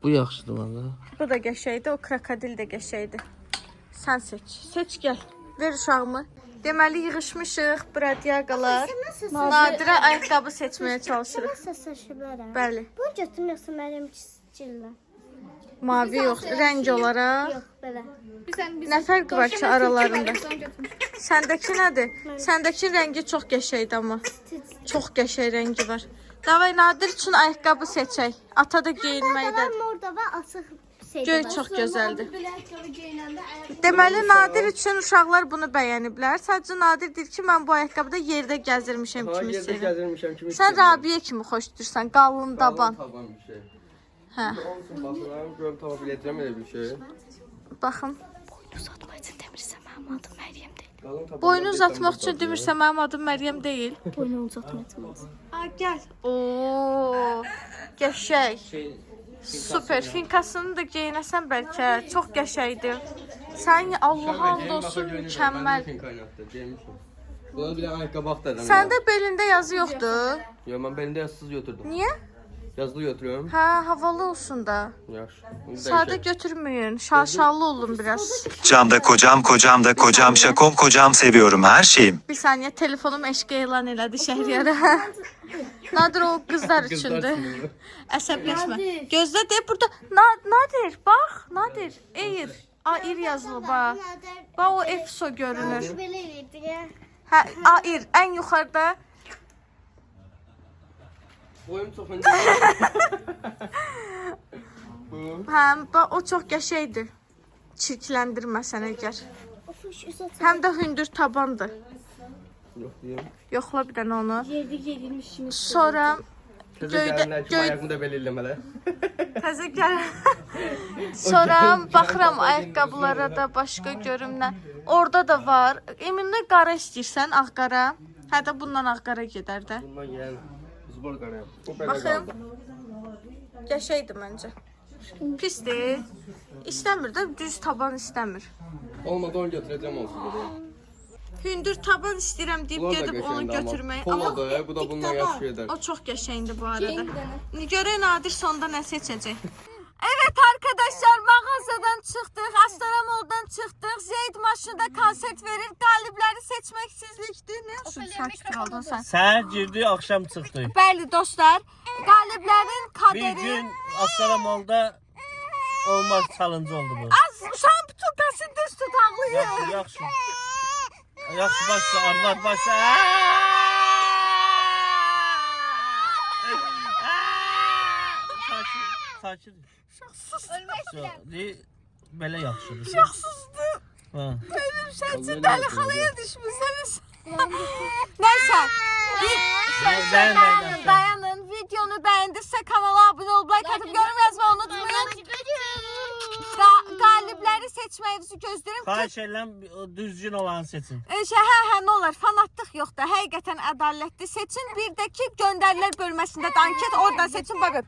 Bu yaxşıdır məndə. Bu da qəşəngdir, o krokodil də qəşəngdir. Sən seç. Seç gəl. Ver uşağımı. Deməli yığışmışıq bradiyaqalar. Nadirə ayaqqabı seçməyə çalışırıq. Nasıl seçilərəm? Bəli. Bu götürüm yoxsa mənim çizgilə? Mavi yox, rəng olaraq. Yox, belə. Nə fərqi var ki aralarında? Səndəki nədir? Səndəki rəngi çox qəşəngdir amma. Çox qəşəng rəngi var. Davay Nadir üçün ayaqqabı seçək. Ata da geyinməkdədir. Orada var, açıq şey. Göy çox gözəldir. Deməli Nadir üçün uşaqlar bunu bəyəniblər. Sadəcə Nadir deyir ki, mən bu ayaqqabıda yerdə gəzirmişəm kimi istəyirəm. Sən Rabiyə kimi xoş dursan, qalın daban. Hə. Olsun baxıram, görüm tapa biləcəm elə bir şey. Baxın. Boynu uzatmaq üçün demirsən, mənim adım Məryəm deyil. Boynu uzatmaq üçün demirsən, mənim adım Məryəm deyil. Boynu uzatmaq üçün. Ha, gəl. Oo, qəşəng. Super. Finkasını da geyinəsən bəlkə. Çox qəşəngdir. Sən Allah hamd olsun mükəmməl. Buna bir ayakkabı aktardım. Səndə belində yazı yoxdur. Yo, ben belinde yazısız götürdüm. Niyə? Yazılı götürüyorum. Hə, havalı olsun da. Yaş. Sadə götürməyin. Şaşalı olun biraz. Camda kocam kocam da kocam şakom kocam seviyorum her şeyim. Bir saniyə telefonum eşq elan elədi Şəhriyara. Nadir o qızlar üçündür. Əsəbləşmə. Gözlə de burada. Nadir bax, Nadir. Air. Air yazılı bax. Bax o EFSO görünür. Belə eləyirdi. Hə, Air ən yuxarıda. Boyum çok önce. Bu. Hə, bax o çox qəşəngdir. Çirkləndirməsən əgər. Həm də hündür tabandır. Yok diyeyim. Yoxla bir dənə onu. Yedi yedilmiş kimi. Sonra Kızı Göyde- gelenler kim göy- ayakını da belirlemeler. təzə gəl. Sonra baxıram ayaqqabılara da, başqa görümlər. Orada da var. Eminlə qara istəyirsən, ağ-qara. Hə də bundan ağ-qara gedər də. Bundan gelen zbor karayım. Bu böyle Baxın. kaldı. Qəşəngdir məncə. Pisdir. İstəmir də, düz taban istəmir. Olmadı onu götüreceğim olsun. Hündür taban istəyirəm deyib Bunlar da gedib onu qəşəngdir amma. götürmək. Polodur, bu da bundan yaxşı gedər. O çox qəşəngdir bu arada. Görək Nadir sonda nə seçəcək. Evet arkadaşlar mağazadan çıxdıq, Astaramoldan çıxdıq. Zeyd maşında konsert verir. Qalibləri seçməksizlikdir. Nə üçün sakit qaldın sən? Səhər girdi, axşam çıxdı. Bəli dostlar, qaliblərin Bir kaderi. gün Astaramolda olmaz challenge oldu bu. Az uşağın butulkasını düz tut ağlayır. Yaxşı, yaxşı. Yaxşı başla, arvad başla. Sakin, sakin. Belə yaxşıdır. Uşaqsızdır. Ha. Benim səsin dəli xalaya düşmüsünüz. Neyse. Dayanın. Videonu beğendirse kanala abone olup like atıp yorum yazmayı unutmayın. Qalibləri seçməyinizi gözlərim. Xahiş edirəm düzgün olanı seçin. Hə, nə olar, fanatlıq yoxdur. Həqiqətən ədalətli seçin. Bir də ki, göndərilər bölməsində də anket, oradan seçin. Bakın.